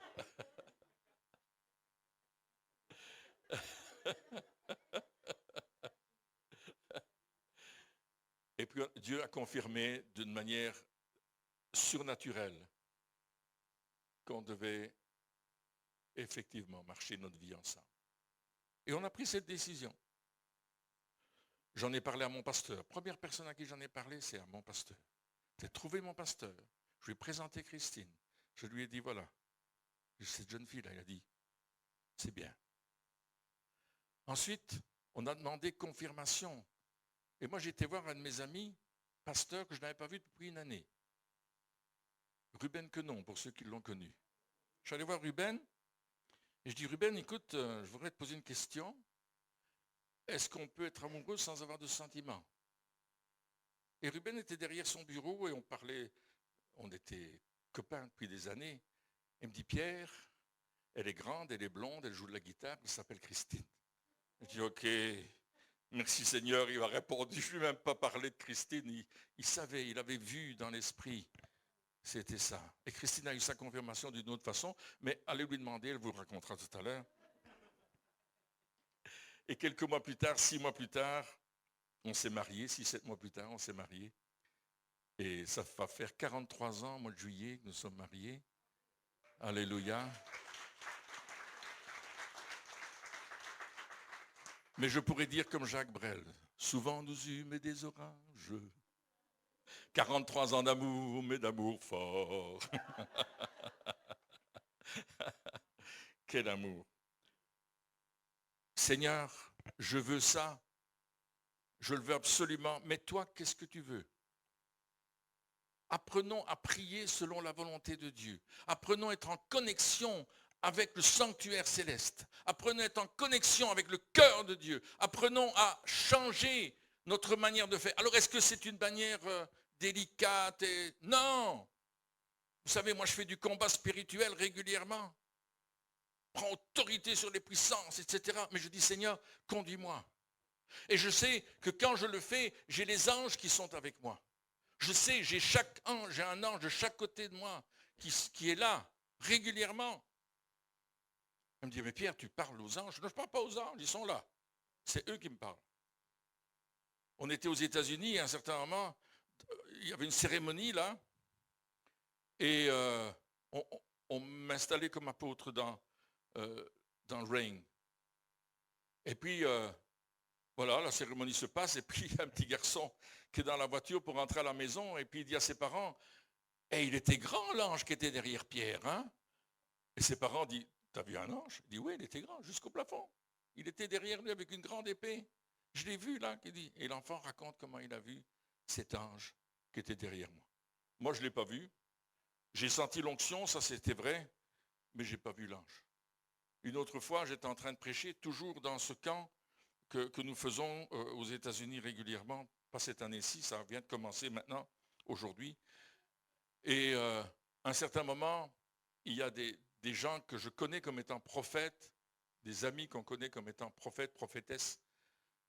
Et puis Dieu a confirmé d'une manière surnaturelle qu'on devait effectivement marcher notre vie ensemble. Et on a pris cette décision. J'en ai parlé à mon pasteur. Première personne à qui j'en ai parlé, c'est à mon pasteur. J'ai trouvé mon pasteur. Je lui ai présenté Christine. Je lui ai dit, voilà, cette jeune fille-là, elle a dit, c'est bien. Ensuite, on a demandé confirmation. Et moi, j'ai été voir un de mes amis, pasteur, que je n'avais pas vu depuis une année. Ruben Quenon, pour ceux qui l'ont connu. Je suis allé voir Ruben, et je dis, Ruben, écoute, je voudrais te poser une question. Est-ce qu'on peut être amoureux sans avoir de sentiments? Et Ruben était derrière son bureau, et on parlait, on était copains depuis des années. Il me dit, Pierre, elle est grande, elle est blonde, elle joue de la guitare, elle s'appelle Christine. Je dis, ok, merci Seigneur, il m'a répondu, je ne lui ai même pas parlé de Christine, il savait, il avait vu dans l'esprit, c'était ça. Et Christine a eu sa confirmation d'une autre façon, mais allez lui demander, elle vous le racontera tout à l'heure. Et quelques mois plus tard, 6 mois plus tard, on s'est mariés, 6-7 mois plus tard, on s'est mariés. Et ça va faire 43 ans, au mois de juillet, que nous sommes mariés. Alléluia. Mais je pourrais dire comme Jacques Brel, souvent nous eûmes des orages, 43 ans d'amour, mais d'amour fort. Quel amour. Seigneur, je veux ça, je le veux absolument, mais toi, qu'est-ce que tu veux? Apprenons à prier selon la volonté de Dieu. Apprenons à être en connexion avec le sanctuaire céleste. Apprenons à être en connexion avec le cœur de Dieu. Apprenons à changer notre manière de faire. Alors, est-ce que c'est une manière délicate et... Non! Vous savez, moi, je fais du combat spirituel régulièrement. Je prends autorité sur les puissances, etc. Mais je dis, Seigneur, conduis-moi. Et je sais que quand je le fais, j'ai les anges qui sont avec moi. Je sais, j'ai un ange de chaque côté de moi qui est là, régulièrement. Elle me dit, mais Pierre, tu parles aux anges? Non, je ne parle pas aux anges, ils sont là. C'est eux qui me parlent. On était aux États-Unis, à un certain moment, il y avait une cérémonie là, et on m'installait comme apôtre dans le Rain. Et puis, voilà, la cérémonie se passe, et puis il y a un petit garçon qui est dans la voiture pour rentrer à la maison, et puis il dit à ses parents, et il était grand l'ange qui était derrière Pierre, hein? Et ses parents disent, t'as vu un ange? Il dit, oui, il était grand, jusqu'au plafond. Il était derrière lui avec une grande épée. Je l'ai vu là, qui dit. Et l'enfant raconte comment il a vu cet ange qui était derrière moi. Moi, je ne l'ai pas vu. J'ai senti l'onction, ça c'était vrai, mais je n'ai pas vu l'ange. Une autre fois, j'étais en train de prêcher, toujours dans ce camp que nous faisons aux États-Unis régulièrement, pas cette année-ci, ça vient de commencer maintenant, aujourd'hui. Et à un certain moment, il y a des gens que je connais comme étant prophètes, des amis qu'on connaît comme étant prophètes, prophétesses,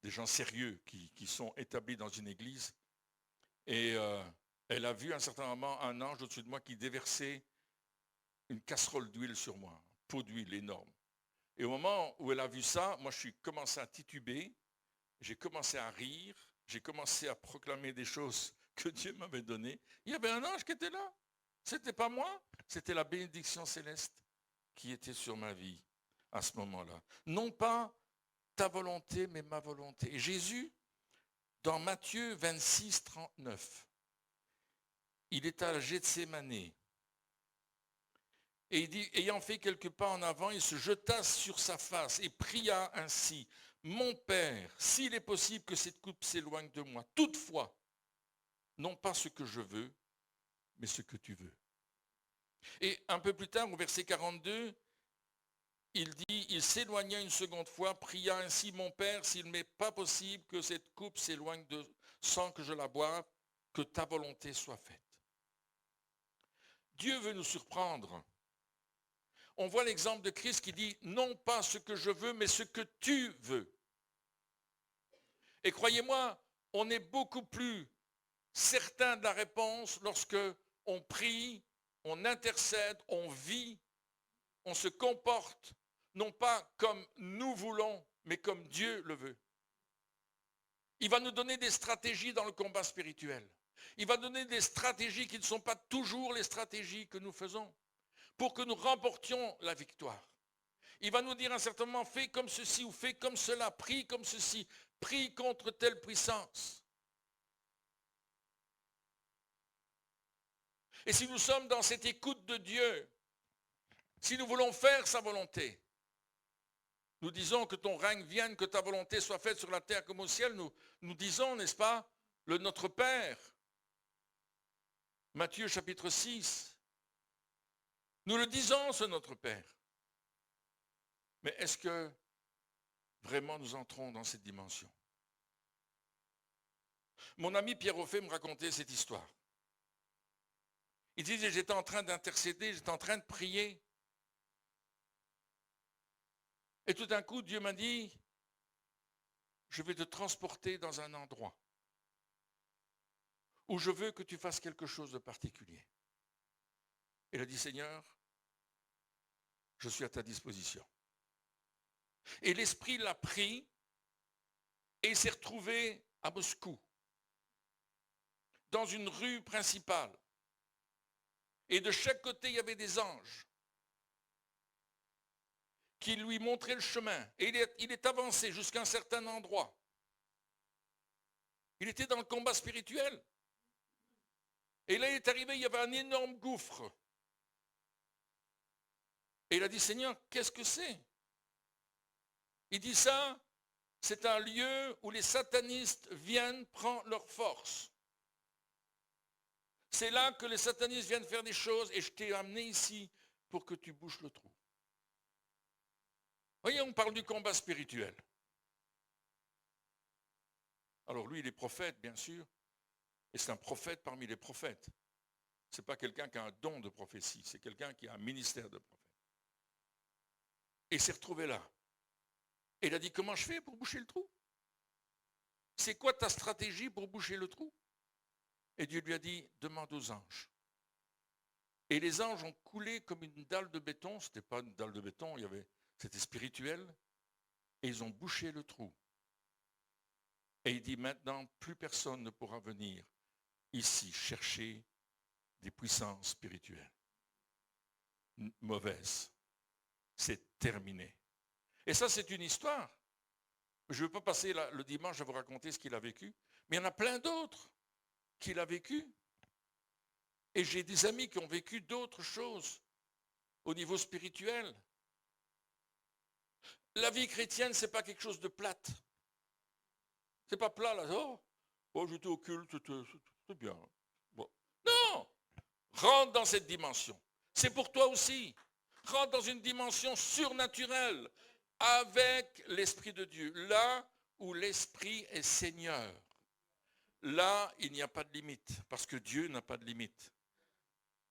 des gens sérieux qui sont établis dans une église. Et elle a vu à un certain moment un ange au-dessus de moi qui déversait une casserole d'huile sur moi, un pot d'huile énorme. Et au moment où elle a vu ça, moi je suis commencé à tituber, j'ai commencé à rire, j'ai commencé à proclamer des choses que Dieu m'avait données. Il y avait un ange qui était là. C'était pas moi, c'était la bénédiction céleste qui était sur ma vie à ce moment-là. Non pas ta volonté, mais ma volonté. Et Jésus, dans Matthieu 26, 39, il est à Gethsémane. Et il dit, ayant fait quelques pas en avant, il se jeta sur sa face et pria ainsi, mon Père, s'il est possible que cette coupe s'éloigne de moi, toutefois, non pas ce que je veux, mais ce que tu veux. Et un peu plus tard, au verset 42, il dit, il s'éloigna une seconde fois, pria ainsi, mon Père, s'il n'est pas possible que cette coupe s'éloigne sans que je la boive, que ta volonté soit faite. Dieu veut nous surprendre. On voit l'exemple de Christ qui dit, non pas ce que je veux, mais ce que tu veux. Et croyez-moi, on est beaucoup plus certain de la réponse lorsque on prie, on intercède, on vit, on se comporte, non pas comme nous voulons, mais comme Dieu le veut. Il va nous donner des stratégies dans le combat spirituel. Il va donner des stratégies qui ne sont pas toujours les stratégies que nous faisons pour que nous remportions la victoire. Il va nous dire à un certain moment, fais comme ceci ou fais comme cela, prie comme ceci, prie contre telle puissance. Et si nous sommes dans cette écoute de Dieu, si nous voulons faire sa volonté, nous disons que ton règne vienne, que ta volonté soit faite sur la terre comme au ciel, nous disons, n'est-ce pas, le Notre Père. Matthieu chapitre 6. Nous le disons, ce Notre Père. Mais est-ce que vraiment nous entrons dans cette dimension? Mon ami Pierre Offet me racontait cette histoire. Il disait, j'étais en train d'intercéder, j'étais en train de prier. Et tout d'un coup, Dieu m'a dit, je vais te transporter dans un endroit où je veux que tu fasses quelque chose de particulier. Il a dit, Seigneur, je suis à ta disposition. Et l'Esprit l'a pris et il s'est retrouvé à Moscou, dans une rue principale. Et de chaque côté, il y avait des anges qui lui montraient le chemin. Et il est avancé jusqu'à un certain endroit. Il était dans le combat spirituel. Et là, il est arrivé, il y avait un énorme gouffre. Et il a dit, Seigneur, qu'est-ce que c'est? Il dit ça, c'est un lieu où les satanistes viennent prendre leur force. C'est là que les satanistes viennent faire des choses et je t'ai amené ici pour que tu bouches le trou. Voyez, on parle du combat spirituel. Alors lui, il est prophète, bien sûr, et c'est un prophète parmi les prophètes. Ce n'est pas quelqu'un qui a un don de prophétie, c'est quelqu'un qui a un ministère de prophète. Et il s'est retrouvé là. Et il a dit, comment je fais pour boucher le trou? C'est quoi ta stratégie pour boucher le trou? Et Dieu lui a dit, demande aux anges. Et les anges ont coulé comme une dalle de béton. Ce n'était pas une dalle de béton, c'était spirituel. Et ils ont bouché le trou. Et il dit, maintenant, plus personne ne pourra venir ici chercher des puissances spirituelles mauvaises. C'est terminé. Et ça, c'est une histoire. Je ne veux pas passer le dimanche à vous raconter ce qu'il a vécu, mais il y en a plein d'autres qu'il a vécu. Et j'ai des amis qui ont vécu d'autres choses au niveau spirituel. La vie chrétienne, ce n'est pas quelque chose de plate. C'est pas plat là. Oh, j'étais au culte, c'est bien. Bon. Non! Rentre dans cette dimension. C'est pour toi aussi. Rentre dans une dimension surnaturelle avec l'Esprit de Dieu. Là où l'Esprit est Seigneur. Là, il n'y a pas de limite, parce que Dieu n'a pas de limite.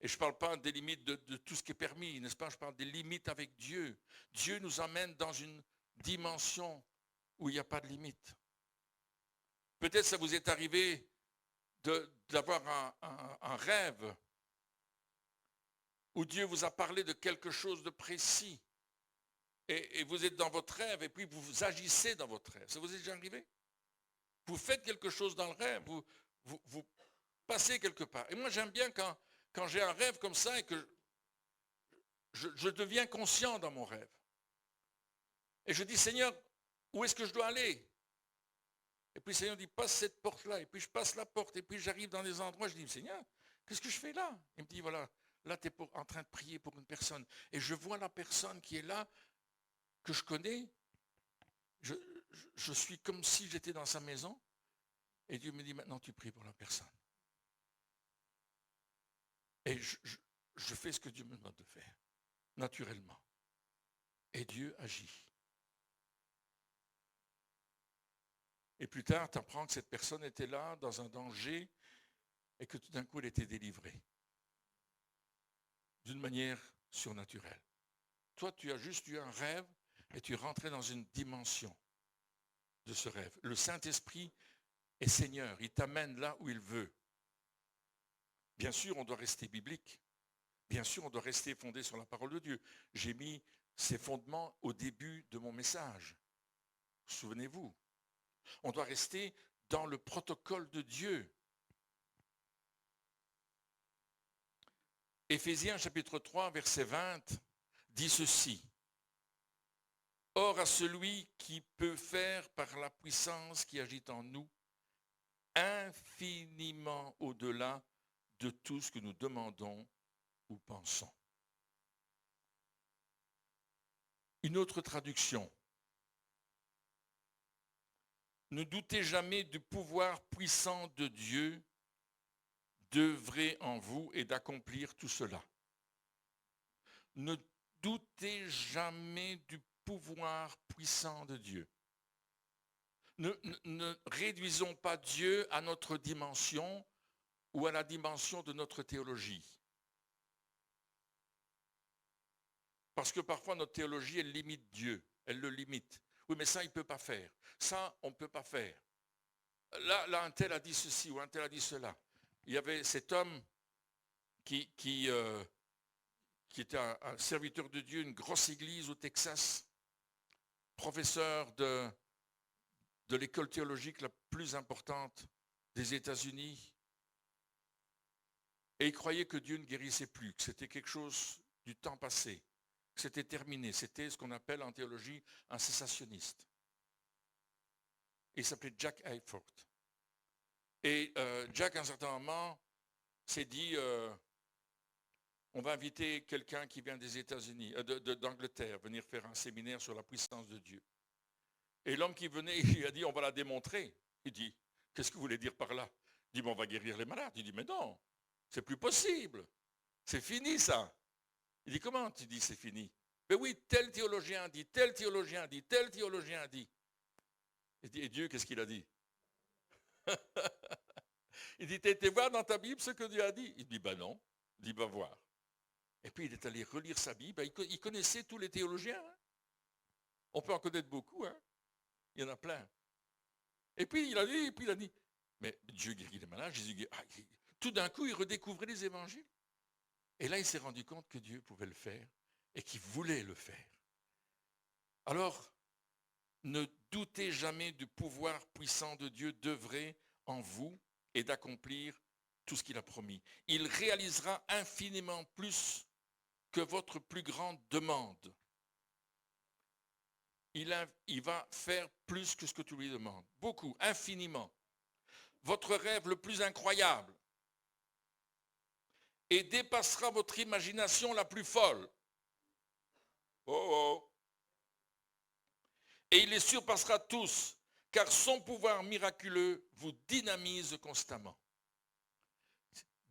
Et je ne parle pas des limites de tout ce qui est permis, n'est-ce pas? Je parle des limites avec Dieu. Dieu nous amène dans une dimension où il n'y a pas de limite. Peut-être ça vous est arrivé d'avoir un rêve où Dieu vous a parlé de quelque chose de précis. Et vous êtes dans votre rêve et puis vous agissez dans votre rêve. Ça vous est déjà arrivé? Vous faites quelque chose dans le rêve, vous passez quelque part. Et moi j'aime bien quand j'ai un rêve comme ça et que je deviens conscient dans mon rêve. Et je dis, Seigneur, où est-ce que je dois aller? Et puis le Seigneur dit, passe cette porte-là. Et puis je passe la porte. Et puis j'arrive dans des endroits, je dis, Seigneur, qu'est-ce que je fais là? Il me dit, voilà, là tu es en train de prier pour une personne. Et je vois la personne qui est là, que je connais. Je suis comme si j'étais dans sa maison. Et Dieu me dit, maintenant tu pries pour la personne. Et je fais ce que Dieu me demande de faire, naturellement. Et Dieu agit. Et plus tard, tu apprends que cette personne était là, dans un danger, et que tout d'un coup, elle était délivrée. D'une manière surnaturelle. Toi, tu as juste eu un rêve, et tu es rentré dans une dimension de ce rêve. Le Saint-Esprit est Seigneur, il t'amène là où il veut. Bien sûr, on doit rester biblique. Bien sûr, on doit rester fondé sur la parole de Dieu. J'ai mis ces fondements au début de mon message. Souvenez-vous. On doit rester dans le protocole de Dieu. Éphésiens chapitre 3, verset 20, dit ceci. Or à celui qui peut faire par la puissance qui agit en nous, infiniment au-delà de tout ce que nous demandons ou pensons. Une autre traduction. Ne doutez jamais du pouvoir puissant de Dieu d'œuvrer en vous et d'accomplir tout cela. Ne doutez jamais du pouvoir puissant de Dieu. Ne réduisons pas Dieu à notre dimension ou à la dimension de notre théologie. Parce que parfois notre théologie, elle limite Dieu, elle le limite. Oui, mais ça, il ne peut pas faire. Ça, on ne peut pas faire. Là, un tel a dit ceci ou un tel a dit cela. Il y avait cet homme qui était un serviteur de Dieu, une grosse église au Texas, professeur de l'école théologique la plus importante des États-Unis. Et il croyait que Dieu ne guérissait plus, que c'était quelque chose du temps passé, que c'était terminé. C'était ce qu'on appelle en théologie un cessationniste. Il s'appelait Jack Hayford. Et Jack, à un certain moment, s'est dit, on va inviter quelqu'un qui vient des États-Unis, d'Angleterre, venir faire un séminaire sur la puissance de Dieu. Et l'homme qui venait, il a dit, on va la démontrer. Il dit, qu'est-ce que vous voulez dire par là? Il dit, bon, on va guérir les malades. Il dit, mais non, c'est plus possible. C'est fini ça. Il dit, comment tu dis c'est fini? Mais oui, tel théologien a dit, tel théologien a dit, tel théologien a dit. Il dit, et Dieu, qu'est-ce qu'il a dit? Il dit, t'as été voir dans ta Bible ce que Dieu a dit? Il dit, ben non. Il dit, ben voir. Et puis il est allé relire sa Bible. Il connaissait tous les théologiens. Hein. On peut en connaître beaucoup. Hein. Il y en a plein. Et puis il a dit, mais Dieu guérit les malades. Jésus guérit. Ah, tout d'un coup, il redécouvrait les évangiles. Et là, il s'est rendu compte que Dieu pouvait le faire et qu'il voulait le faire. Alors, ne doutez jamais du pouvoir puissant de Dieu d'œuvrer en vous et d'accomplir tout ce qu'il a promis. Il réalisera infiniment plus que votre plus grande demande. Il va faire plus que ce que tu lui demandes. Beaucoup, infiniment. Votre rêve le plus incroyable. Et dépassera votre imagination la plus folle. Oh oh. Et il les surpassera tous, car son pouvoir miraculeux vous dynamise constamment.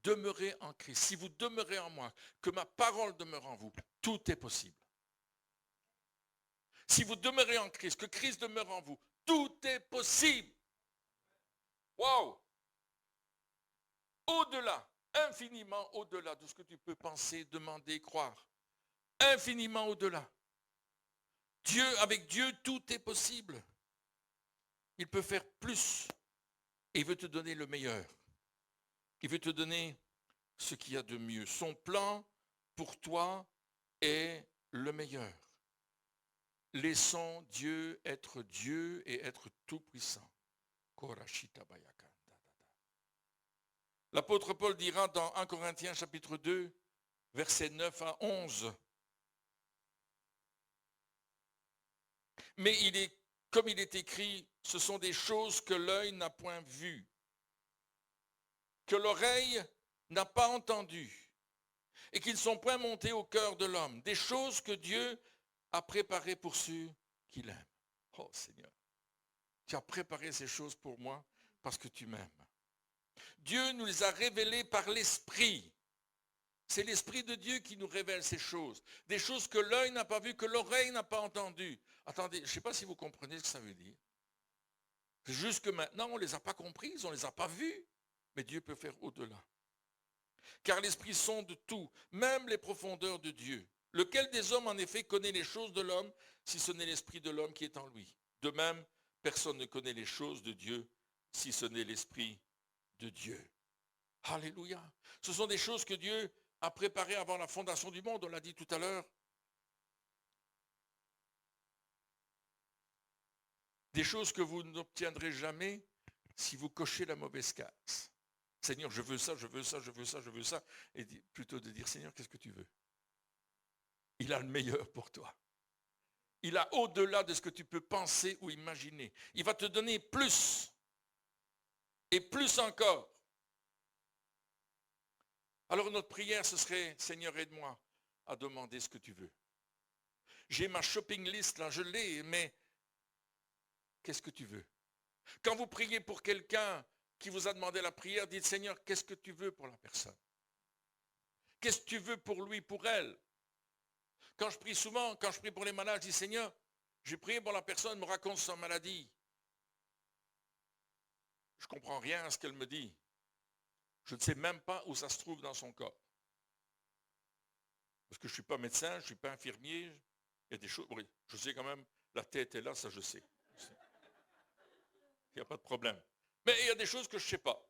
Demeurez en Christ. Si vous demeurez en moi, que ma parole demeure en vous, tout est possible. Si vous demeurez en Christ, que Christ demeure en vous, tout est possible. Wow! Au-delà, infiniment au-delà de ce que tu peux penser, demander, croire. Infiniment au-delà. Avec Dieu, tout est possible. Il peut faire plus. Et il veut te donner le meilleur. Il veut te donner ce qu'il y a de mieux. Son plan pour toi est le meilleur. Laissons Dieu être Dieu et être tout-puissant. L'apôtre Paul dira dans 1 Corinthiens chapitre 2, versets 9 à 11. Mais comme il est écrit, ce sont des choses que l'œil n'a point vues, que l'oreille n'a pas entendues, et qui ne sont point montées au cœur de l'homme. Des choses que Dieu a préparées pour ceux qui l'aiment. Oh Seigneur, tu as préparé ces choses pour moi parce que tu m'aimes. Dieu nous les a révélées par l'Esprit. C'est l'Esprit de Dieu qui nous révèle ces choses. Des choses que l'œil n'a pas vues, que l'oreille n'a pas entendues. Attendez, je ne sais pas si vous comprenez ce que ça veut dire. Jusque maintenant, on ne les a pas comprises, on ne les a pas vues. Mais Dieu peut faire au-delà. Car l'Esprit sonde tout, même les profondeurs de Dieu. Lequel des hommes, en effet, connaît les choses de l'homme, si ce n'est l'Esprit de l'homme qui est en lui? De même, personne ne connaît les choses de Dieu, si ce n'est l'Esprit de Dieu. Alléluia. Ce sont des choses que Dieu a préparées avant la fondation du monde, on l'a dit tout à l'heure. Des choses que vous n'obtiendrez jamais si vous cochez la mauvaise case. Seigneur, je veux ça, je veux ça, je veux ça, je veux ça. Et plutôt de dire, Seigneur, qu'est-ce que tu veux? Il a le meilleur pour toi. Il a au-delà de ce que tu peux penser ou imaginer. Il va te donner plus. Et plus encore. Alors notre prière, ce serait, Seigneur, aide-moi à demander ce que tu veux. J'ai ma shopping list, là, je l'ai, mais qu'est-ce que tu veux? Quand vous priez pour quelqu'un qui vous a demandé la prière, dites, Seigneur, qu'est-ce que tu veux pour la personne? Qu'est-ce que tu veux pour lui, pour elle? Quand je prie pour les malades, je dis, Seigneur, j'ai prié pour la personne, me raconte sa maladie. Je ne comprends rien à ce qu'elle me dit. Je ne sais même pas où ça se trouve dans son corps. Parce que je ne suis pas médecin, je ne suis pas infirmier. Il y a des choses, oui, je sais quand même, la tête est là, ça je sais. Il n'y a pas de problème. Mais il y a des choses que je ne sais pas.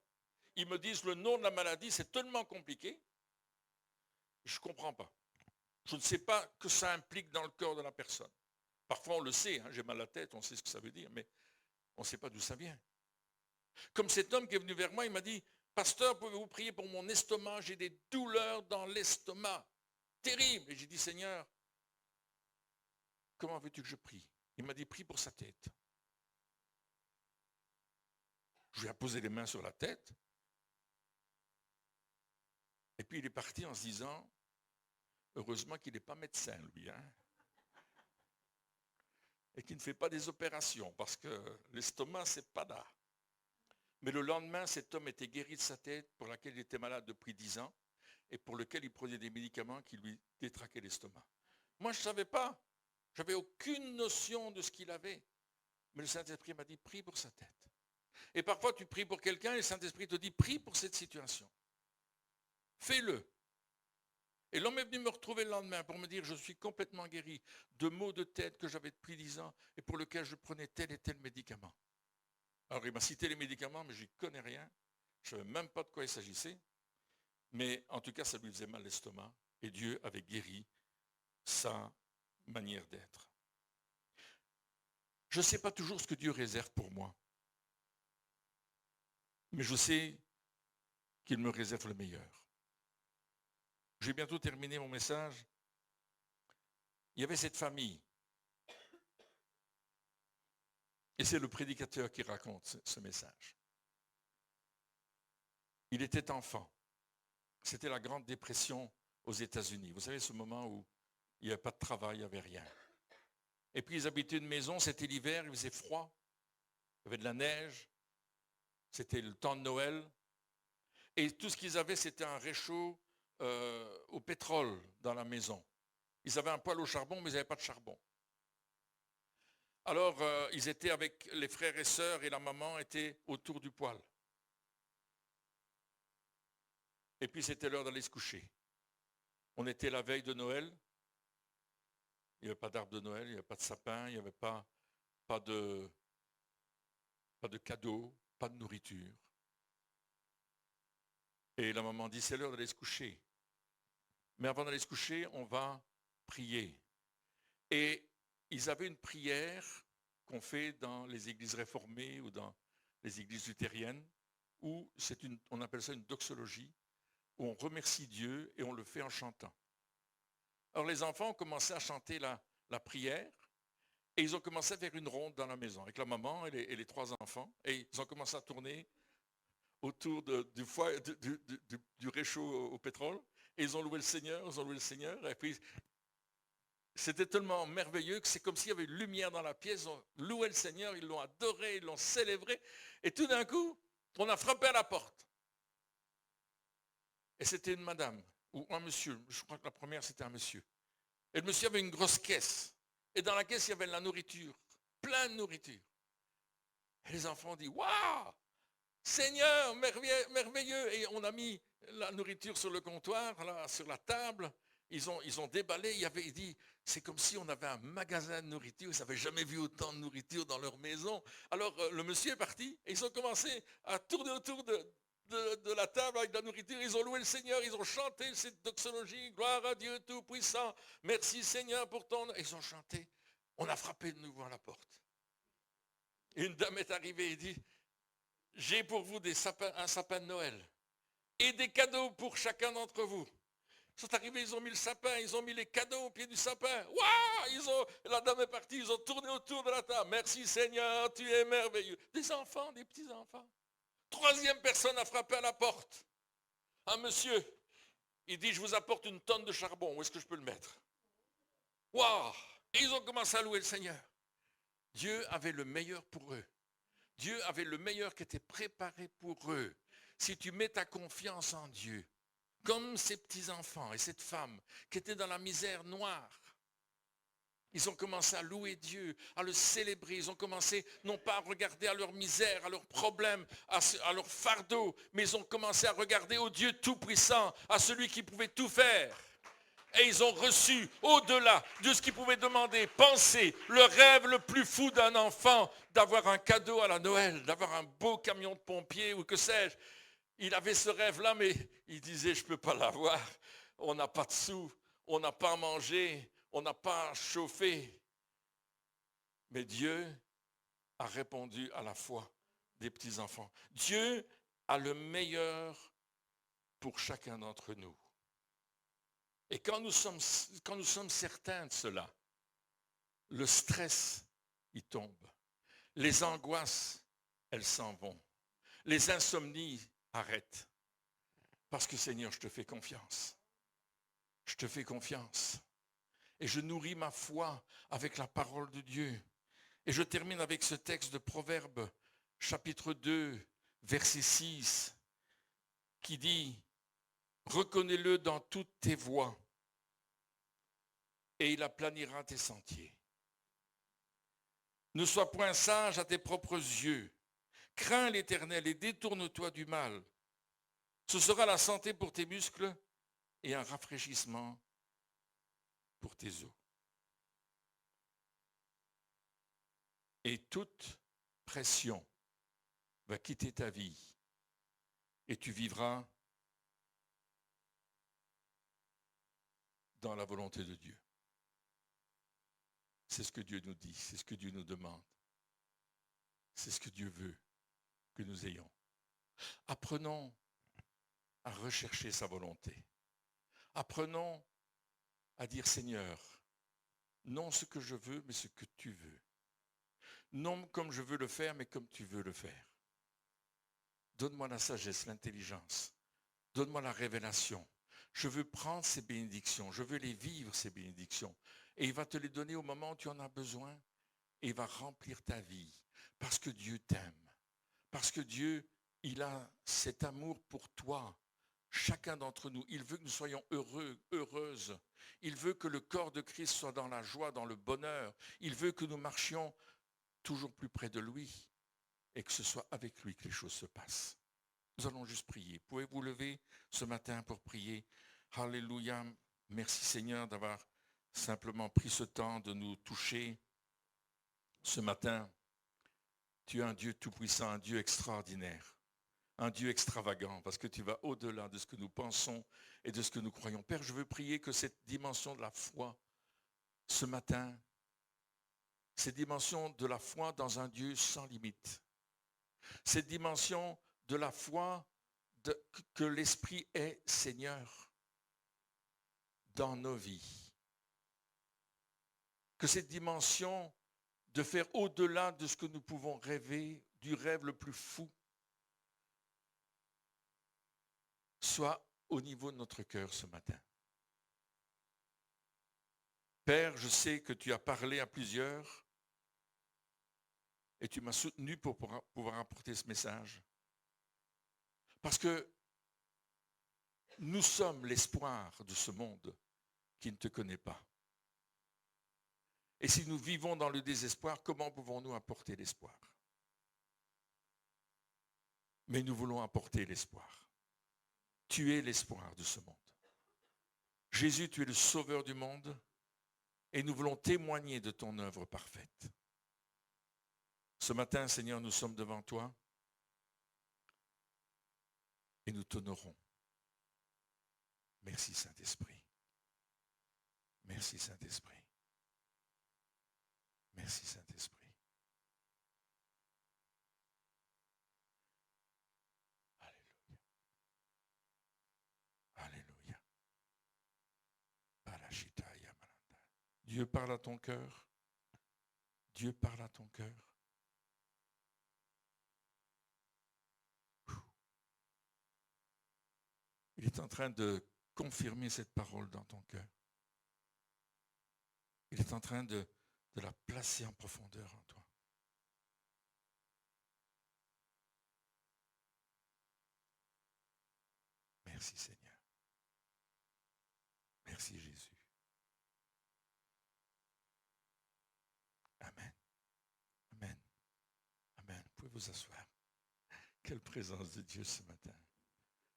Ils me disent le nom de la maladie, c'est tellement compliqué. Je ne comprends pas. Je ne sais pas que ça implique dans le corps de la personne. Parfois on le sait, hein, j'ai mal à la tête, on sait ce que ça veut dire, mais on ne sait pas d'où ça vient. Comme cet homme qui est venu vers moi, il m'a dit, pasteur, pouvez-vous prier pour mon estomac? J'ai des douleurs dans l'estomac. Terrible. Et j'ai dit, Seigneur, comment veux-tu que je prie? Il m'a dit, prie pour sa tête. Je lui ai posé les mains sur la tête. Et puis il est parti en se disant, heureusement qu'il n'est pas médecin, lui. Hein? Et qu'il ne fait pas des opérations, parce que l'estomac, c'est pas là. Mais le lendemain, cet homme était guéri de sa tête, pour laquelle il était malade depuis 10 ans, et pour lequel il prenait des médicaments qui lui détraquaient l'estomac. Moi, je ne savais pas. Je n'avais aucune notion de ce qu'il avait. Mais le Saint-Esprit m'a dit, prie pour sa tête. Et parfois, tu pries pour quelqu'un et le Saint-Esprit te dit, prie pour cette situation. Fais-le. Et l'homme est venu me retrouver le lendemain pour me dire, je suis complètement guéri de maux de tête que j'avais depuis 10 ans et pour lesquels je prenais tel et tel médicament. Alors, il m'a cité les médicaments, mais je n'y connais rien. Je ne savais même pas de quoi il s'agissait. Mais en tout cas, ça lui faisait mal l'estomac. Et Dieu avait guéri sa manière d'être. Je ne sais pas toujours ce que Dieu réserve pour moi. Mais je sais qu'il me réserve le meilleur. J'ai bientôt terminé mon message. Il y avait cette famille. Et c'est le prédicateur qui raconte ce message. Il était enfant. C'était la Grande Dépression aux États-Unis. Vous savez, ce moment où il n'y avait pas de travail, il n'y avait rien. Et puis ils habitaient une maison, c'était l'hiver, il faisait froid, il y avait de la neige, c'était le temps de Noël. Et tout ce qu'ils avaient, c'était un réchaud au pétrole dans la maison. Ils avaient un poêle au charbon, mais ils n'avaient pas de charbon. Alors, ils étaient avec les frères et sœurs et la maman était autour du poêle. Et puis, c'était l'heure d'aller se coucher. On était la veille de Noël. Il n'y avait pas d'arbre de Noël, il n'y avait pas de sapin, il n'y avait pas de cadeaux, pas de nourriture. Et la maman dit, c'est l'heure d'aller se coucher. Mais avant d'aller se coucher, on va prier. Et ils avaient une prière qu'on fait dans les églises réformées ou dans les églises luthériennes, où on appelle ça une doxologie, où on remercie Dieu et on le fait en chantant. Alors les enfants ont commencé à chanter la prière et ils ont commencé à faire une ronde dans la maison avec la maman et les 3 enfants et ils ont commencé à tourner autour du réchaud au pétrole et ils ont loué le Seigneur, et puis c'était tellement merveilleux que c'est comme s'il y avait une lumière dans la pièce, ils ont loué le Seigneur, ils l'ont adoré, ils l'ont célébré et tout d'un coup, on a frappé à la porte. Et c'était une madame ou un monsieur, je crois que la première c'était un monsieur. Et le monsieur avait une grosse caisse. Et dans la caisse, il y avait de la nourriture, plein de nourriture. Et les enfants ont dit, waouh, Seigneur, merveilleux. Et on a mis la nourriture sur le comptoir, là, sur la table. Ils ont déballé, il dit, c'est comme si on avait un magasin de nourriture, ils n'avaient jamais vu autant de nourriture dans leur maison. Alors le monsieur est parti et ils ont commencé à tourner autour de la table avec de la nourriture, ils ont loué le Seigneur, ils ont chanté cette doxologie, gloire à Dieu Tout-Puissant, merci Seigneur pour ton... Et ils ont chanté, on a frappé de nouveau à la porte. Et une dame est arrivée et dit, j'ai pour vous un sapin de Noël et des cadeaux pour chacun d'entre vous. Ils sont arrivés, ils ont mis le sapin, ils ont mis les cadeaux au pied du sapin. Waouh, la dame est partie, ils ont tourné autour de la table. Merci Seigneur, tu es merveilleux. Des enfants, des petits-enfants. 3e personne a frappé à la porte. Un monsieur, il dit, je vous apporte une tonne de charbon, où est-ce que je peux le mettre? Waouh! Et ils ont commencé à louer le Seigneur. Dieu avait le meilleur pour eux. Dieu avait le meilleur qui était préparé pour eux. Si tu mets ta confiance en Dieu, comme ces petits-enfants et cette femme qui étaient dans la misère noire, ils ont commencé à louer Dieu, à le célébrer. Ils ont commencé non pas à regarder à leur misère, à leurs problèmes, à leur fardeau, mais ils ont commencé à regarder au Dieu Tout-Puissant, à celui qui pouvait tout faire. Et ils ont reçu, au-delà de ce qu'ils pouvaient demander, penser, le rêve le plus fou d'un enfant, d'avoir un cadeau à la Noël, d'avoir un beau camion de pompiers ou que sais-je. Il avait ce rêve-là, mais il disait, je ne peux pas l'avoir. On n'a pas de sous, on n'a pas à manger, on n'a pas à chauffer. Mais Dieu a répondu à la foi des petits-enfants. Dieu a le meilleur pour chacun d'entre nous. Et quand nous sommes certains de cela, le stress, il tombe. Les angoisses, elles s'en vont. Les insomnies arrêtent. Parce que Seigneur, je te fais confiance. Je te fais confiance. Et je nourris ma foi avec la parole de Dieu. Et je termine avec ce texte de Proverbes, chapitre 2, verset 6, qui dit « Reconnais-le dans toutes tes voies, et il aplanira tes sentiers. Ne sois point sage à tes propres yeux. Crains l'Éternel et détourne-toi du mal. Ce sera la santé pour tes muscles et un rafraîchissement pour tes os. Et toute pression va quitter ta vie et tu vivras dans la volonté de Dieu. C'est ce que Dieu nous dit, c'est ce que Dieu nous demande. C'est ce que Dieu veut que nous ayons. Apprenons à rechercher sa volonté. Apprenons à dire Seigneur, non ce que je veux, mais ce que tu veux. Non comme je veux le faire, mais comme tu veux le faire. Donne-moi la sagesse, l'intelligence. Donne-moi la révélation. Je veux prendre ces bénédictions. Je veux les vivre, ces bénédictions. Et il va te les donner au moment où tu en as besoin. Et il va remplir ta vie. Parce que Dieu t'aime. Parce que Dieu, il a cet amour pour toi. Chacun d'entre nous. Il veut que nous soyons heureux, heureuses. Il veut que le corps de Christ soit dans la joie, dans le bonheur. Il veut que nous marchions toujours plus près de lui. Et que ce soit avec lui que les choses se passent. Nous allons juste prier. Pouvez-vous lever ce matin pour prier? Alléluia. Merci Seigneur d'avoir simplement pris ce temps de nous toucher ce matin. Tu es un Dieu tout-puissant, un Dieu extraordinaire, un Dieu extravagant, parce que tu vas au-delà de ce que nous pensons et de ce que nous croyons. Père, je veux prier que cette dimension de la foi, ce matin, cette dimension de la foi dans un Dieu sans limite, cette dimension de la foi que l'Esprit est Seigneur dans nos vies. Que cette dimension de faire au-delà de ce que nous pouvons rêver, du rêve le plus fou, soit au niveau de notre cœur ce matin. Père, je sais que tu as parlé à plusieurs et tu m'as soutenu pour pouvoir apporter ce message. Parce que nous sommes l'espoir de ce monde qui ne te connaît pas. Et si nous vivons dans le désespoir, comment pouvons-nous apporter l'espoir? Mais nous voulons apporter l'espoir. Tu es l'espoir de ce monde. Jésus, tu es le sauveur du monde et nous voulons témoigner de ton œuvre parfaite. Ce matin, Seigneur, nous sommes devant toi et nous t'honorons. Merci Saint-Esprit. Merci Saint-Esprit. Merci Saint-Esprit. Alléluia. Alléluia. Dieu parle à ton cœur. Dieu parle à ton cœur. Il est en train de confirmer cette parole dans ton cœur. Il est en train de la placer en profondeur en toi. Merci Seigneur. Merci Jésus. Amen. Amen. Amen. Vous pouvez vous asseoir. Quelle présence de Dieu ce matin.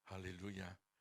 Alléluia.